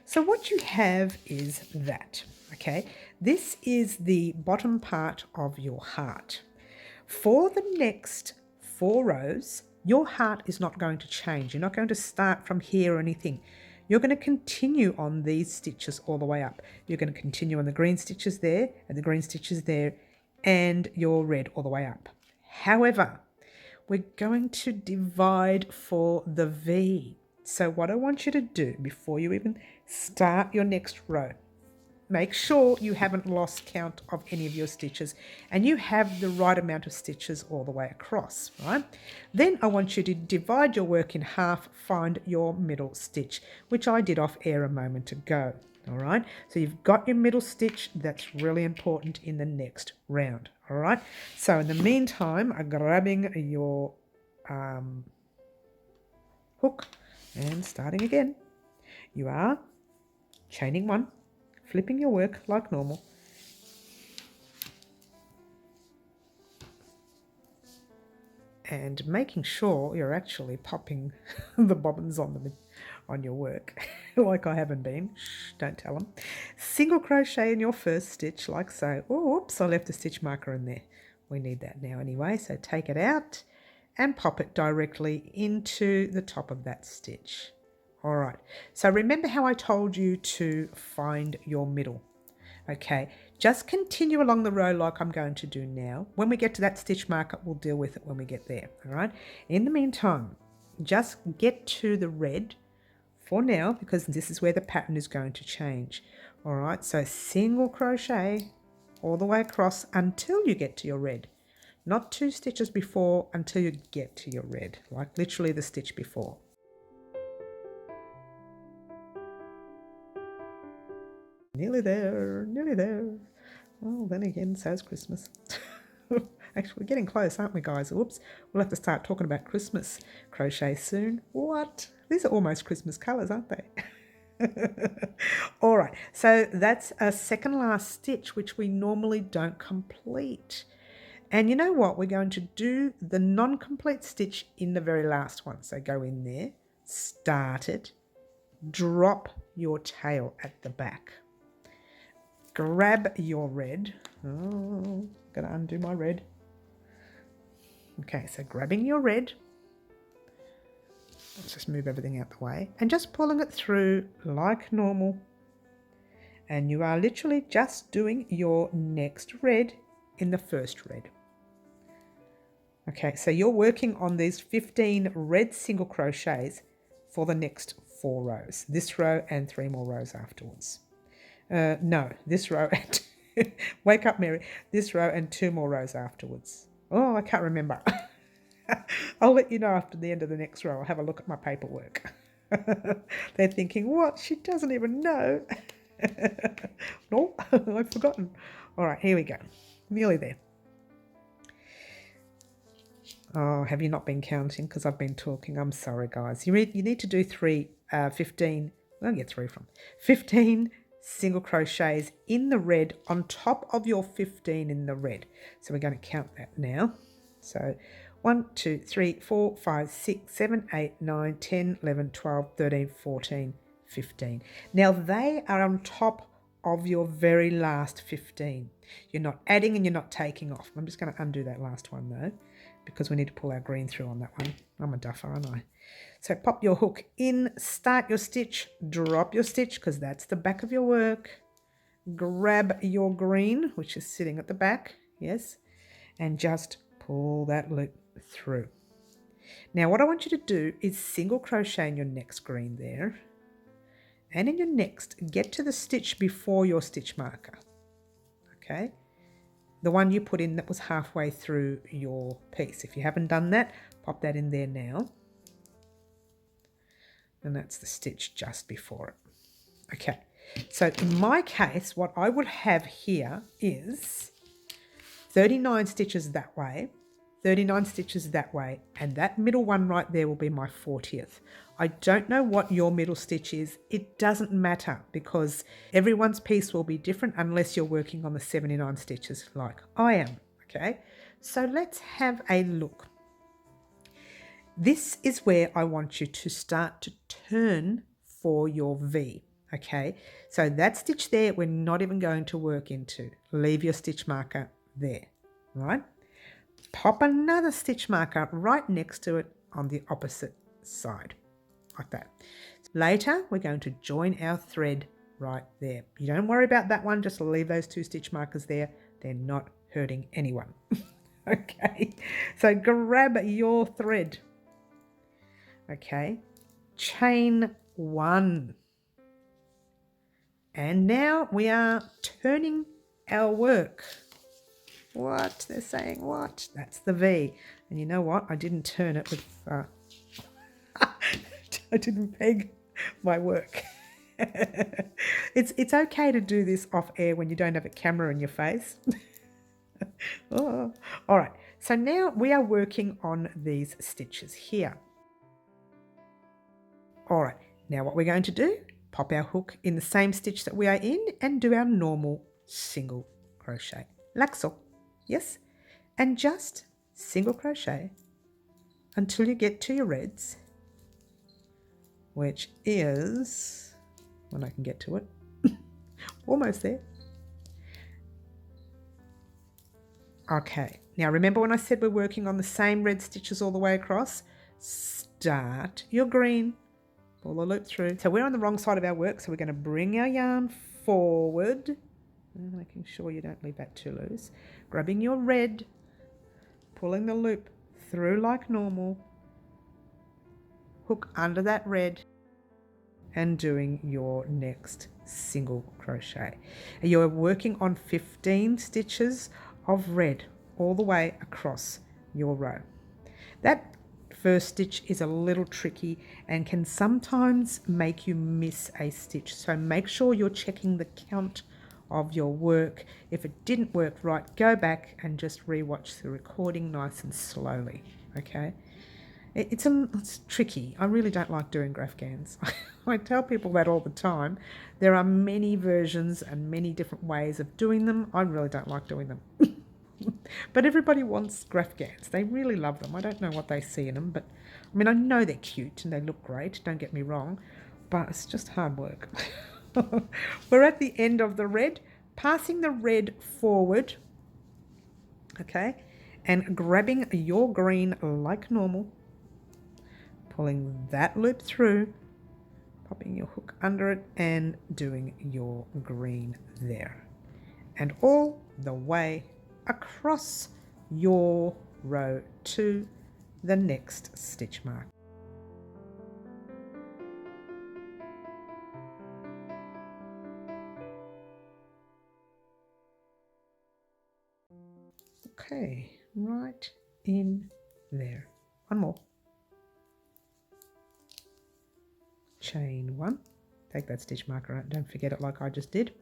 so what you have is that, okay? This is the bottom part of your heart. For the next 4 rows, your heart is not going to change. You're not going to start from here or anything. You're going to continue on these stitches all the way up. You're going to continue on the green stitches there and the green stitches there and your red all the way up. However, we're going to divide for the V. So what I want you to do before you even start your next row, make sure you haven't lost count of any of your stitches and you have the right amount of stitches all the way across, right? Then I want you to divide your work in half, find your middle stitch, which I did off air a moment ago, all right? So you've got your middle stitch. That's really important in the next round, all right? So in the meantime, I'm grabbing your hook and starting again. You are chaining 1, flipping your work like normal, and making sure you're actually popping the bobbins on your work like I haven't been. Shh, don't tell them. Single crochet in your first stitch like so. Oh, oops, I left a stitch marker in there. We need that now anyway, so take it out and pop it directly into the top of that stitch. All right, so remember how I told you to find your middle. Okay, just continue along the row like I'm going to do now. When we get to that stitch marker, we'll deal with it when we get there, all right? In the meantime, just get to the red for now, because this is where the pattern is going to change. All right, so single crochet all the way across until you get to your red. Not 2 stitches before, until you get to your red, like literally the stitch before. Nearly there, nearly there. Well, then again, so's Christmas. Actually, we're getting close, aren't we, guys? Whoops. We'll have to start talking about Christmas crochet soon. What? These are almost Christmas colours, aren't they? All right, so that's a second last stitch, which we normally don't complete. And you know what? We're going to do the non-complete stitch in the very last one. So go in there, start it, drop your tail at the back. Grab your red. Oh, gotta undo my red. Okay, so grabbing your red. Let's just move everything out the way. And just pulling it through like normal. And you are literally just doing your next red in the first red. Okay, so you're working on these 15 red single crochets for the next 4 rows. This row and 3 more rows afterwards. No, this row and wake up, Mary. This row and 2 more rows afterwards. Oh, I can't remember. I'll let you know after the end of the next row. I'll have a look at my paperwork. They're thinking, what? She doesn't even know. No, I've forgotten. All right, here we go. Nearly there. Oh, have you not been counting? Because I've been talking. I'm sorry, guys. You need to do 15, where did I get 3 from? 15 single crochets in the red on top of your 15 in the red. So we're going to count that now. So 1, 2, 3, 4, 5, 6, 7, 8, 9, 10, 11, 12, 13, 14, 15. Now they are on top of your very last 15. You're not adding and you're not taking off. I'm just going to undo that last one though, because we need to pull our green through on that one. I'm a duffer, aren't I? So pop your hook in, start your stitch, drop your stitch, because that's the back of your work. Grab your green, which is sitting at the back, yes, and just pull that loop through. Now what I want you to do is single crochet in your next green there, and in your next, get to the stitch before your stitch marker, okay? The one you put in that was halfway through your piece. If you haven't done that, pop that in there now. And that's the stitch just before it. Okay, so in my case, what I would have here is 39 stitches that way, 39 stitches that way, and that middle one right there will be my 40th. I don't know what your middle stitch is. It doesn't matter, because everyone's piece will be different unless you're working on the 79 stitches like I am, okay? So let's have a look. This is where I want you to start to turn for your V, okay? So that stitch there, we're not even going to work into. Leave your stitch marker there, right? Pop another stitch marker right next to it on the opposite side, like that. Later, we're going to join our thread right there. You don't worry about that one, just leave those 2 stitch markers there. They're not hurting anyone. Okay, so grab your thread. Okay, chain 1. And now we are turning our work. What? They're saying what? That's the V. And you know what? I didn't turn it with... I didn't peg my work. It's okay to do this off air when you don't have a camera in your face. Oh. All right, so now we are working on these stitches here. All right, now what we're going to do, pop our hook in the same stitch that we are in and do our normal single crochet, like so, yes? And just single crochet until you get to your reds, which is, when I can get to it, almost there. Okay, now remember when I said we're working on the same red stitches all the way across? Start your green, pull the loop through. So we're on the wrong side of our work, so we're going to bring our yarn forward and making sure you don't leave that too loose. Grabbing your red, pulling the loop through like normal, hook under that red, and doing your next single crochet. And you're working on 15 stitches of red all the way across your row. That first stitch is a little tricky and can sometimes make you miss a stitch, so make sure you're checking the count of your work. If it didn't work right, go back and just re-watch the recording nice and slowly, okay? It's tricky. I really don't like doing Grafgans. I tell people that all the time. There are many versions and many different ways of doing them. I really don't like doing them. But everybody wants Grafgans. They really love them. I don't know what they see in them, but I mean, I know they're cute and they look great, don't get me wrong, but it's just hard work. We're at the end of the red, passing the red forward, okay, and grabbing your green like normal, pulling that loop through, popping your hook under it and doing your green there. And all the way across your row to the next stitch mark. Okay, right in there. One more. Chain one. Take that stitch marker out, don't forget it like I just did.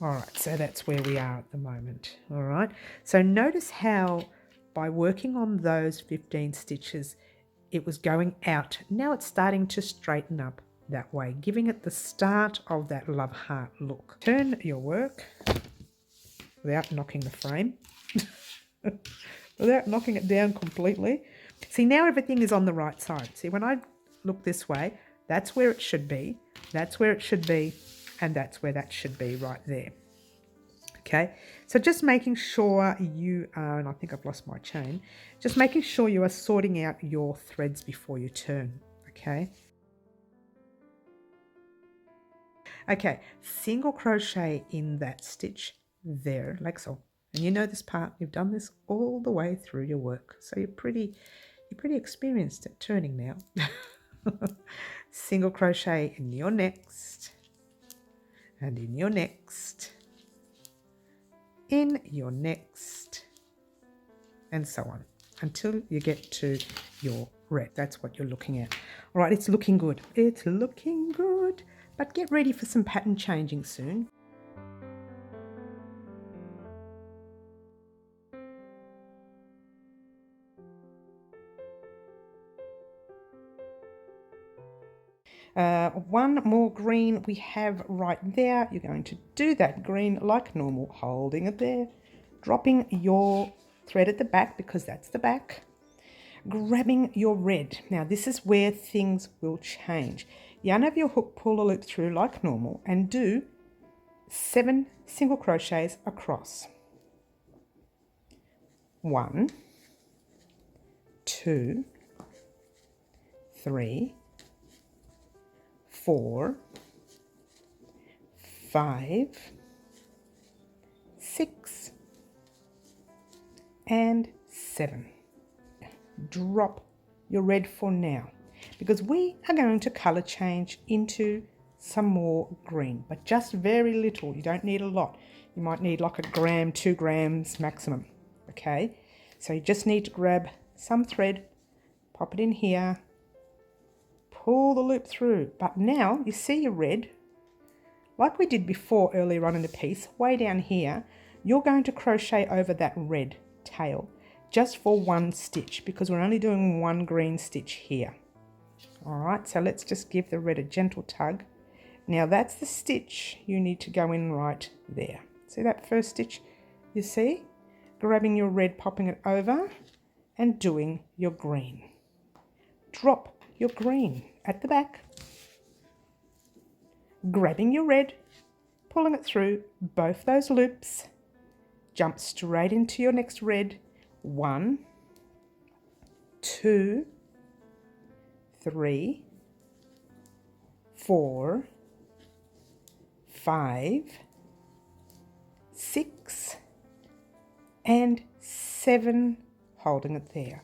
Alright, so that's where we are at the moment. Alright, so notice how by working on those 15 stitches, it was going out. Now it's starting to straighten up that way, giving it the start of that love heart look. Turn your work without knocking the frame, without knocking it down completely. See, now everything is on the right side. See, when I look this way, that's where it should be, that's where it should be, and that's where that should be right there. Okay, so just making sure you are, and I think I've lost my chain, just making sure you are sorting out your threads before you turn, okay? Okay, single crochet in that stitch there, like so. And you know this part, you've done this all the way through your work, so you're pretty experienced at turning now. Single crochet in your next, and in your next, in your next, and so on until you get to your red. That's what you're looking at. All right, it's looking good. It's looking good, but get ready for some pattern changing soon. One more green we have right there. You're going to do that green like normal, holding it there, dropping your thread at the back because that's the back, grabbing your red. Now this is where things will change. Yarn over your hook, pull a loop through like normal and do 7 single crochets across. 1, 2, 3, 4, 5, 6, and 7. Drop your red for now because we are going to color change into some more green, but just very little. You don't need a lot. You might need like 1 gram, 2 grams maximum. Okay, so you just need to grab some thread, pop it in here, pull the loop through. But now you see your red, like we did before earlier on in the piece, way down here, you're going to crochet over that red tail just for 1 stitch because we're only doing 1 green stitch here. All right, so let's just give the red a gentle tug. Now that's the stitch you need to go in right there. See that first stitch you see? Grabbing your red, popping it over and doing your green. Drop your green at the back, grabbing your red, pulling it through both those loops, jump straight into your next red. 1, 2, 3, 4, 5, 6 and 7, holding it there.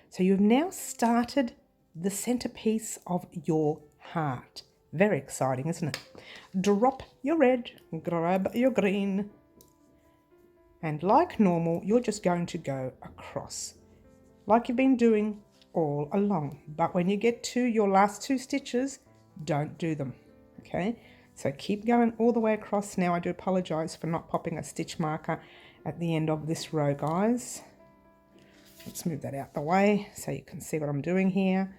So you've now started the centerpiece of your heart. Very exciting, isn't it? Drop your red, grab your green, and like normal, you're just going to go across like you've been doing all along. But when you get to your last 2 stitches, don't do them, okay? So keep going all the way across. Now I do apologize for not popping a stitch marker at the end of this row, guys. Let's move that out the way so you can see what I'm doing here.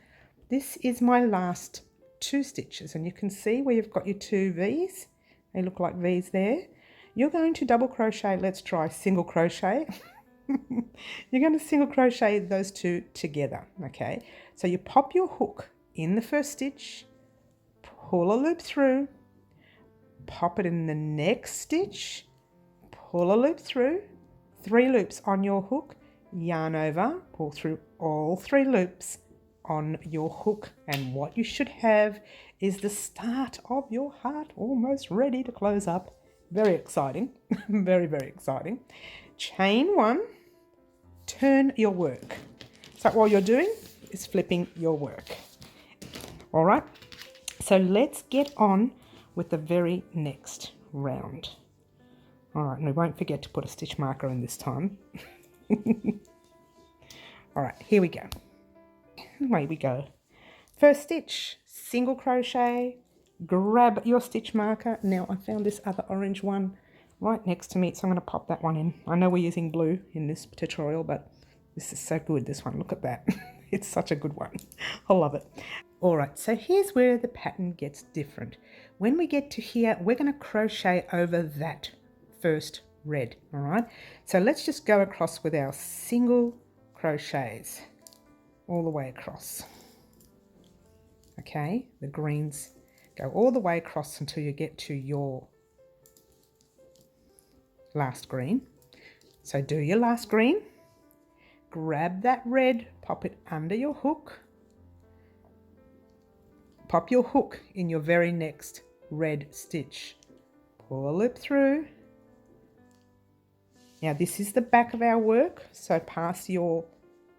This is my last 2 stitches, and you can see where you've got your 2 V's. They look like V's there. You're going to double crochet. Let's try single crochet. You're going to single crochet those 2 together, okay? So you pop your hook in the first stitch, pull a loop through, pop it in the next stitch, pull a loop through, 3 loops on your hook, yarn over, pull through all 3 loops on your hook, and what you should have is the start of your heart almost ready to close up. Very exciting. Very, very exciting. Chain 1, turn your work. So what you're doing is flipping your work. All right, so let's get on with the very next round. All right, and we won't forget to put a stitch marker in this time. All right, here we go. Away we go. First stitch, single crochet, grab your stitch marker. Now I found this other orange one right next to me, so I'm going to pop that one in. I know we're using blue in this tutorial, but this is so good, this one. Look at that. It's such a good one. I love it. All right, so here's where the pattern gets different. When we get to here, we're going to crochet over that first red. All right, so let's just go across with our single crochets all the way across. Okay, the greens go all the way across until you get to your last green. So do your last green, grab that red, pop it under your hook, pop your hook in your very next red stitch, pull a loop through. Now this is the back of our work, so pass your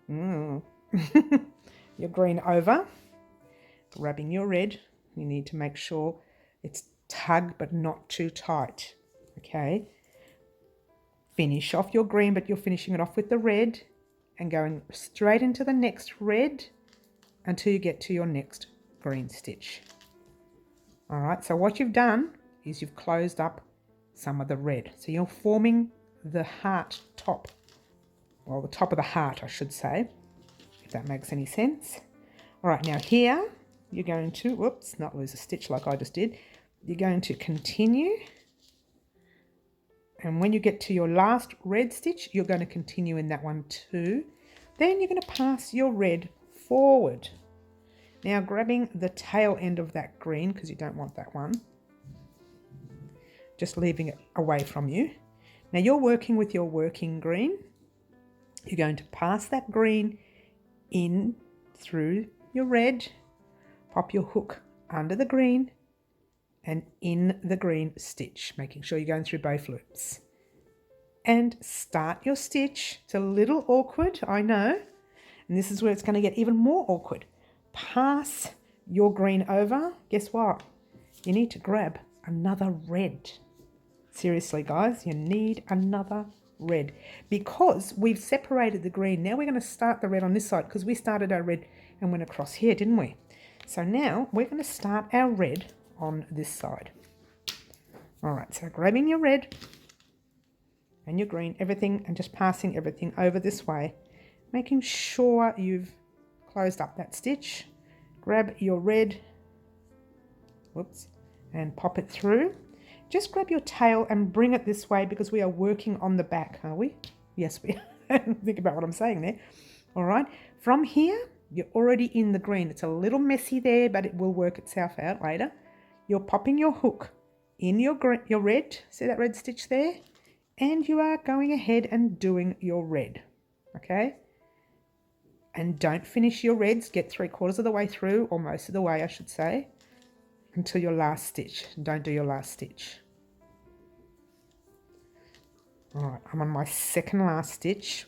your green over, grabbing your red. You need to make sure it's tug but not too tight, okay? Finish off your green, but you're finishing it off with the red and going straight into the next red until you get to your next green stitch. All right, so what you've done is you've closed up some of the red. So you're forming the heart top, well, the top of the heart, I should say, if that makes any sense. All right, now here you're going to, whoops, not lose a stitch like I just did. You're going to continue. And when you get to your last red stitch, you're going to continue in that one too. Then you're going to pass your red forward. Now grabbing the tail end of that green, because you don't want that one, just leaving it away from you. Now you're working with your working green. You're going to pass that green in through your red, pop your hook under the green and in the green stitch, making sure you're going through both loops. And start your stitch. It's a little awkward, I know, and this is where it's going to get even more awkward. Pass your green over. Guess what? You need to grab another red. Seriously, guys, you need another red because we've separated the green. Now we're going to start the red on this side because we started our red and went across here, didn't we? So now we're going to start our red on this side. All right, so grabbing your red and your green, everything, and just passing everything over this way, making sure you've closed up that stitch. Grab your red, whoops, and pop it through. Just grab your tail and bring it this way because we are working on the back, are we? Yes, we are. Think about what I'm saying there. All right, from here, you're already in the green. It's a little messy there, but it will work itself out later. You're popping your hook in your red, see that red stitch there? And you are going ahead and doing your red, okay? And don't finish your reds, get 3/4 of the way through, or most of the way I should say, until your last stitch. Don't do your last stitch. All right, I'm on my second last stitch.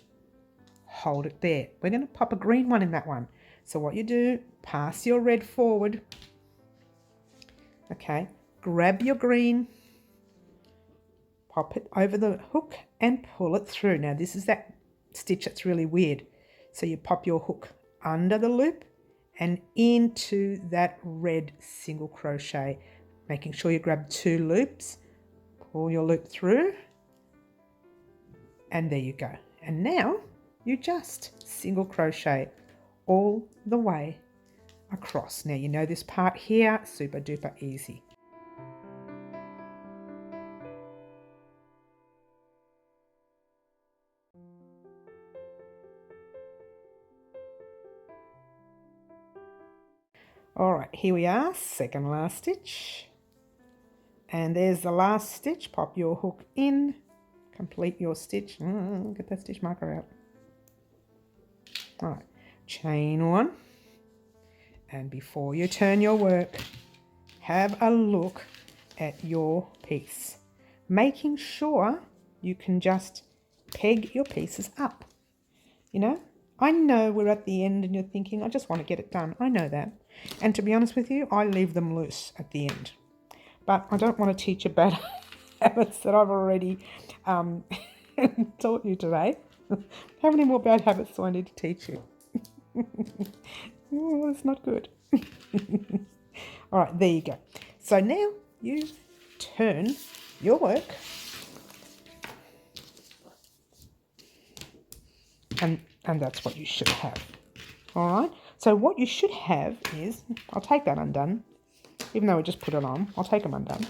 Hold it there. We're going to pop a green one in that one. So what you do, pass your red forward. Okay, grab your green, pop it over the hook and pull it through. Now this is that stitch that's really weird. So you pop your hook under the loop and into that red single crochet, making sure you grab 2 loops, pull your loop through, and there you go. And now you just single crochet all the way across. Now you know this part here, super duper easy. All right, here we are, second last stitch. And there's the last stitch. Pop your hook in, complete your stitch. Get that stitch marker out. All right, chain 1. And before you turn your work, have a look at your piece, making sure you can just peg your pieces up. You know, I know we're at the end and you're thinking, I just want to get it done. I know that. And to be honest with you, I leave them loose at the end. But I don't want to teach you bad habits that I've already taught you today. How many more bad habits do I need to teach you? Oh, that's not good. All right, there you go. So now you turn your work and that's what you should have. All right, so what you should have is, I'll take that undone, even though we just put it on, I'll take them undone.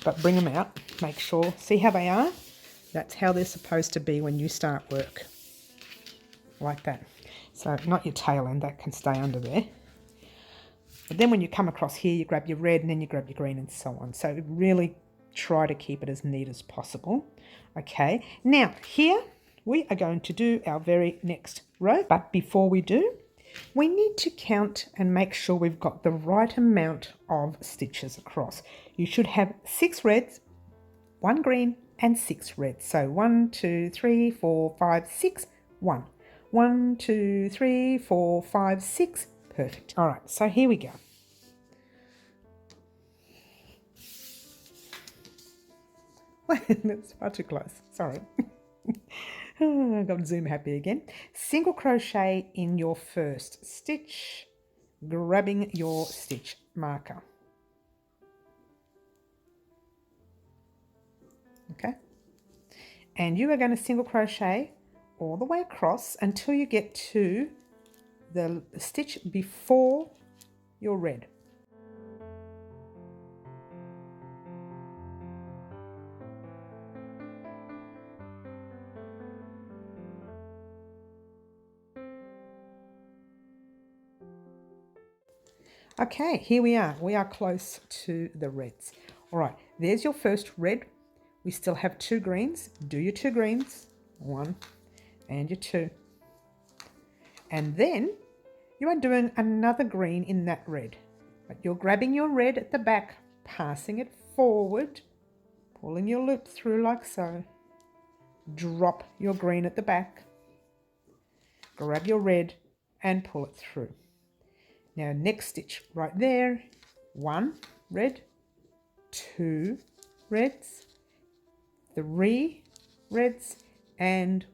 But bring them out, make sure, see how they are? That's how they're supposed to be when you start work, like that. So not your tail end, that can stay under there. But then when you come across here, you grab your red and then you grab your green and so on. So really try to keep it as neat as possible. Okay, now here we are going to do our very next row. But before we do, we need to count and make sure we've got the right amount of stitches across. You should have 6 reds, 1 green and 6 reds. So 1, 2, 3, 4, 5, 6, 1. 1, 2, 3, 4, 5, 6. Perfect. All right, so here we go. That's far too close. Sorry. I got zoom happy again. Single crochet in your first stitch, grabbing your stitch marker. Okay. And you are going to single crochet all the way across until you get to the stitch before your red. Okay, here we are. We are close to the reds. All right, there's your first red. We still have 2 greens. Do your 2 greens. 1 and your 2. And then you are doing another green in that red. But you're grabbing your red at the back, passing it forward, pulling your loop through like so. Drop your green at the back. Grab your red and pull it through. Now next stitch right there, 1 red, 2 reds, 3 reds and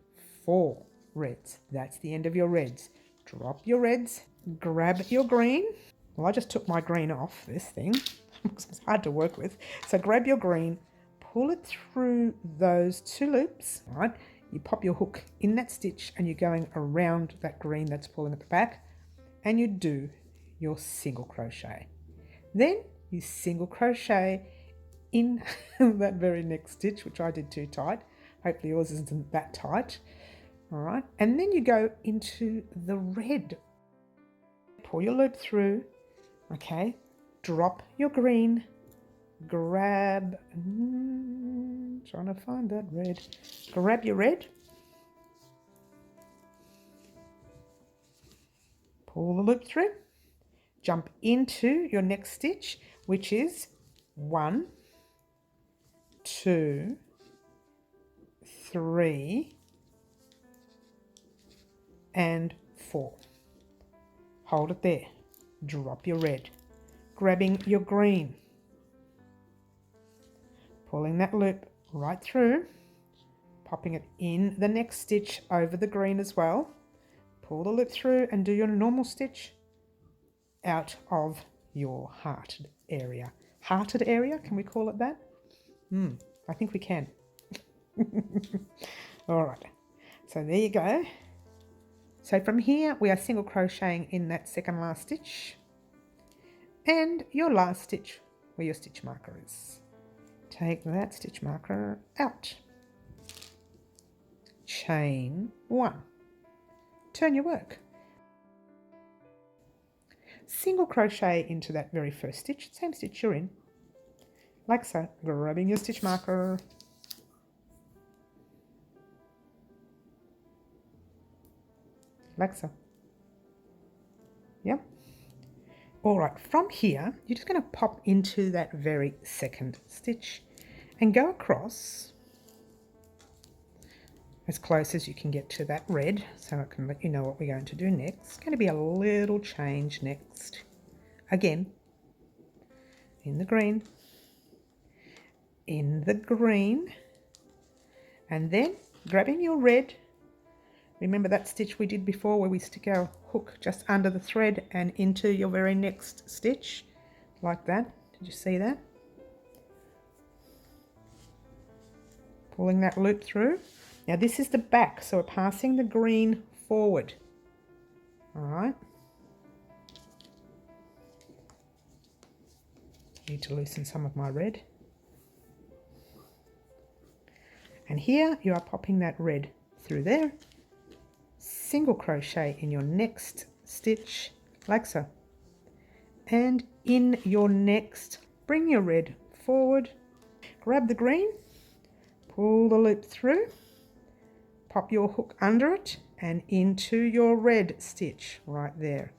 4 reds. That's the end of your reds. Drop your reds, grab your green. Well, I just took my green off this thing. It's hard to work with. So grab your green, pull it through those 2 loops, right? You pop your hook in that stitch and you're going around that green that's pulling at the back and you do your single crochet. Then you single crochet in that very next stitch, which I did too tight. Hopefully yours isn't that tight. All right, and then you go into the red. Pull your loop through, okay, drop your green, grab, trying to find that red, grab your red, pull the loop through, jump into your next stitch, which is 1, 2, 3 and 4. Hold it there. Drop your red. Grabbing your green. Pulling that loop right through. Popping it in the next stitch over the green as well. Pull the loop through and do your normal stitch out of your hearted area. Hearted area, can we call it that? I think we can. All right, so there you go. So from here we are single crocheting in that second last stitch and your last stitch where your stitch marker is. Take that stitch marker out. Chain 1. Turn your work. Single crochet into that very first stitch, same stitch you're in, like so, grabbing your stitch marker. Like so. Yep. All right, from here, you're just going to pop into that very second stitch and go across as close as you can get to that red, so I can let you know what we're going to do next. It's going to be a little change next. Again, in the green, and then grabbing your red. Remember that stitch we did before where we stick our hook just under the thread and into your very next stitch, like that. Did you see that? Pulling that loop through. Now this is the back, so we're passing the green forward. All right. Need to loosen some of my red. And here you are popping that red through there. Single crochet in your next stitch, like so. And in your next, bring your red forward, grab the green, pull the loop through, pop your hook under it and into your red stitch right there.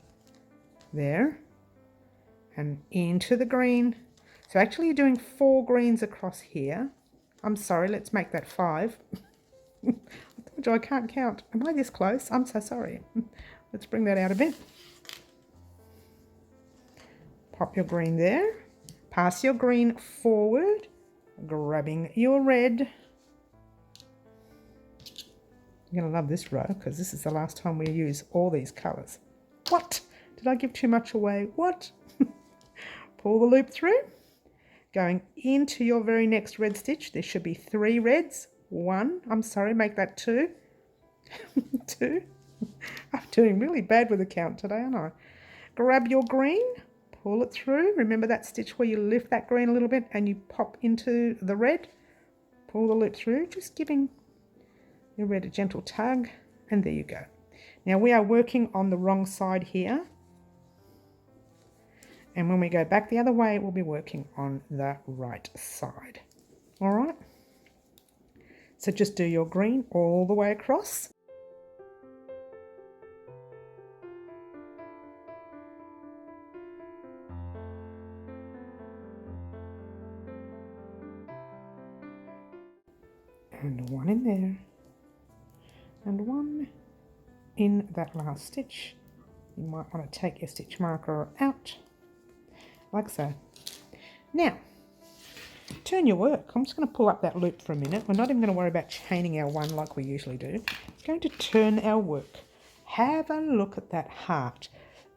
There. And into the green. So actually you're doing 4 greens across here. I'm sorry, let's make that 5. I told you I can't count. Am I this close? I'm so sorry. Let's bring that out a bit. Pop your green there. Pass your green forward, grabbing your red. You're going to love this row because this is the last time we use all these colours. What? Did I give too much away? What? Pull the loop through. Going into your very next red stitch. There should be 3 reds. 1. I'm sorry, make that 2. 2. I'm doing really bad with the count today, aren't I? Grab your green. Pull it through. Remember that stitch where you lift that green a little bit and you pop into the red. Pull the loop through. Just giving your red a gentle tug, and there you go. Now we are working on the wrong side here, and when we go back the other way we'll be working on the right side. All right, so just do your green all the way across. And 1 in there. And 1 in that last stitch. You might want to take your stitch marker out, like so. Now, turn your work. I'm just going to pull up that loop for a minute. We're not even going to worry about chaining our 1 like we usually do. It's going to turn our work. Have a look at that heart.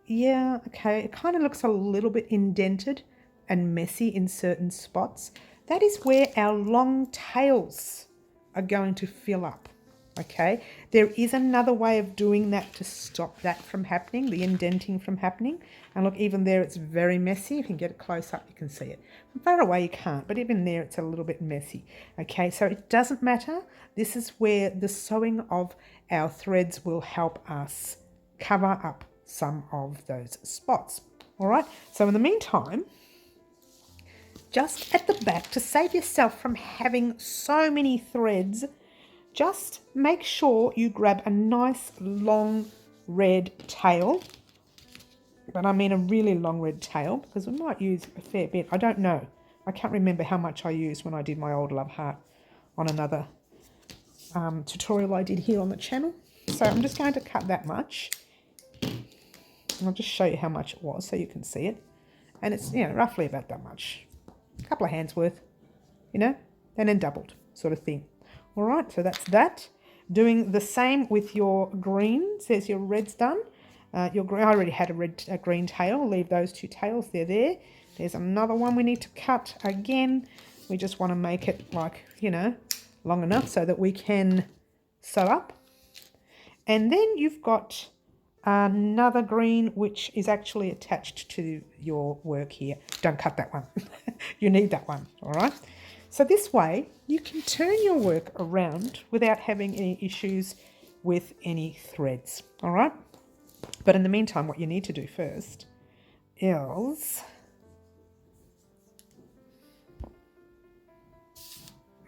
Yeah, okay, it kind of looks a little bit indented and messy in certain spots. That is where our long tails are going to fill up. Okay, there is another way of doing that to stop that from happening, the indenting from happening. And look, even there it's very messy. If you can get it close up, you can see it. From far away you can't, but even there it's a little bit messy. Okay, so it doesn't matter. This is where the sewing of our threads will help us cover up some of those spots. All right, so in the meantime, just at the back, to save yourself from having so many threads, just make sure you grab a nice long red tail. But I mean a really long red tail, because we might use a fair bit. I don't know. I can't remember how much I used when I did my old love heart on another tutorial I did here on the channel. So I'm just going to cut that much. And I'll just show you how much it was so you can see it. And it's, you know, roughly about that much. A couple of hands worth, you know, and then doubled sort of thing. All right, so that's that. Doing the same with your greens. There's your reds done. I already had a green tail. Leave those two tails, they're there. There's another one we need to cut again. We just want to make it like, you know, long enough so that we can sew up. And then you've got another green which is actually attached to your work here. Don't cut that one. You need that one, all right? So this way you can turn your work around without having any issues with any threads, all right? But in the meantime, what you need to do first is,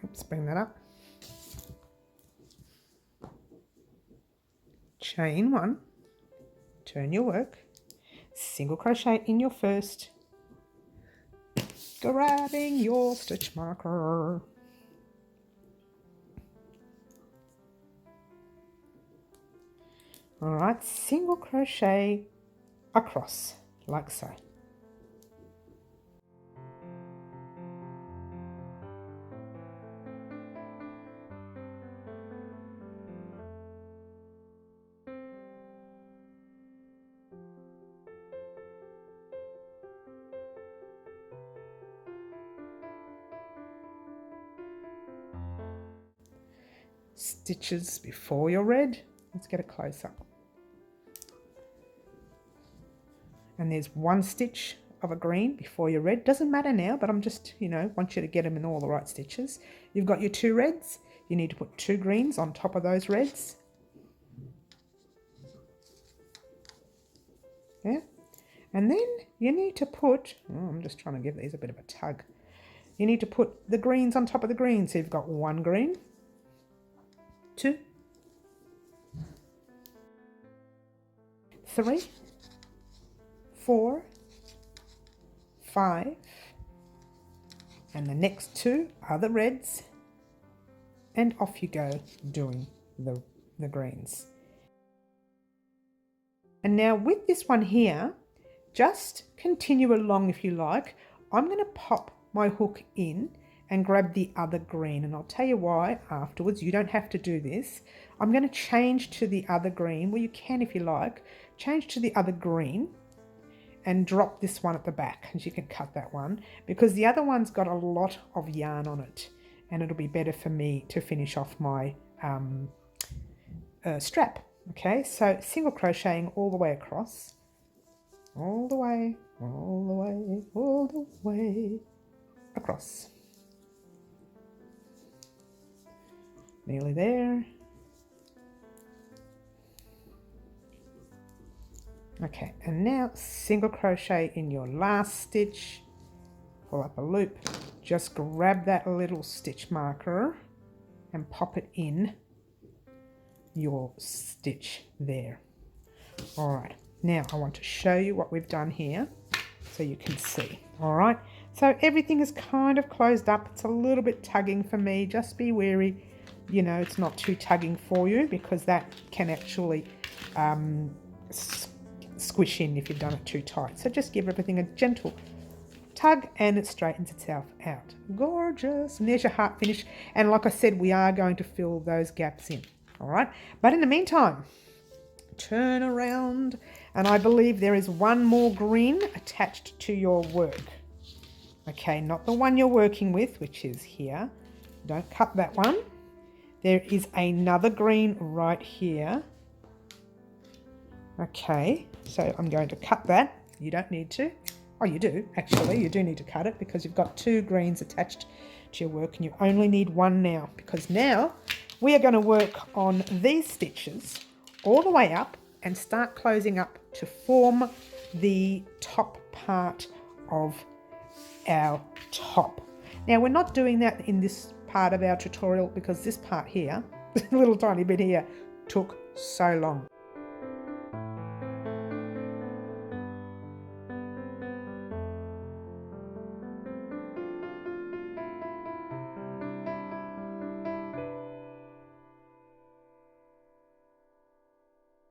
oops, bring that up. Chain one, turn your work, single crochet in your first, grabbing your stitch marker. All right, single crochet across like so. Stitches before your red. Let's get a close up. And there's one stitch of a green before your red. Doesn't matter now, but I'm just, you know, want you to get them in all the right stitches. You've got your two reds. You need to put two greens on top of those reds. Yeah. And then you need to put, oh, I'm just trying to give these a bit of a tug. You need to put the greens on top of the greens. So you've got one green, two, three, 4, 5, and the next two are the reds, and off you go doing the greens. And now with this one here, just continue along if you like. I'm going to pop my hook in and grab the other green, and I'll tell you why afterwards. You don't have to do this. I'm going to change to the other green. Well, you can if you like. Change to the other green and drop this one at the back, and you can cut that one because the other one's got a lot of yarn on it, and it'll be better for me to finish off my strap. Okay, so single crocheting all the way across, all the way, all the way, all the way across. Nearly there. Okay, and now single crochet in your last stitch, pull up a loop, just grab that little stitch marker and pop it in your stitch there. All right, now I want to show you what we've done here so you can see. All right, so everything is kind of closed up. It's a little bit tugging for me. Just be wary, you know, it's not too tugging for you because that can actually squish in if you've done it too tight. So just give everything a gentle tug and it straightens itself out. Gorgeous. And there's your heart finish. And like I said, we are going to fill those gaps in. All right. But in the meantime, turn around, and I believe there is one more green attached to your work. Okay, not the one you're working with, which is here. Don't cut that one. There is another green right here. Okay, so I'm going to cut that. You don't need to. Oh, you do, actually. You do need to cut it because you've got two greens attached to your work and you only need one now, because now we are going to work on these stitches all the way up and start closing up to form the top part of our top. Now, we're not doing that in this part of our tutorial because this part here, this little tiny bit here, took so long.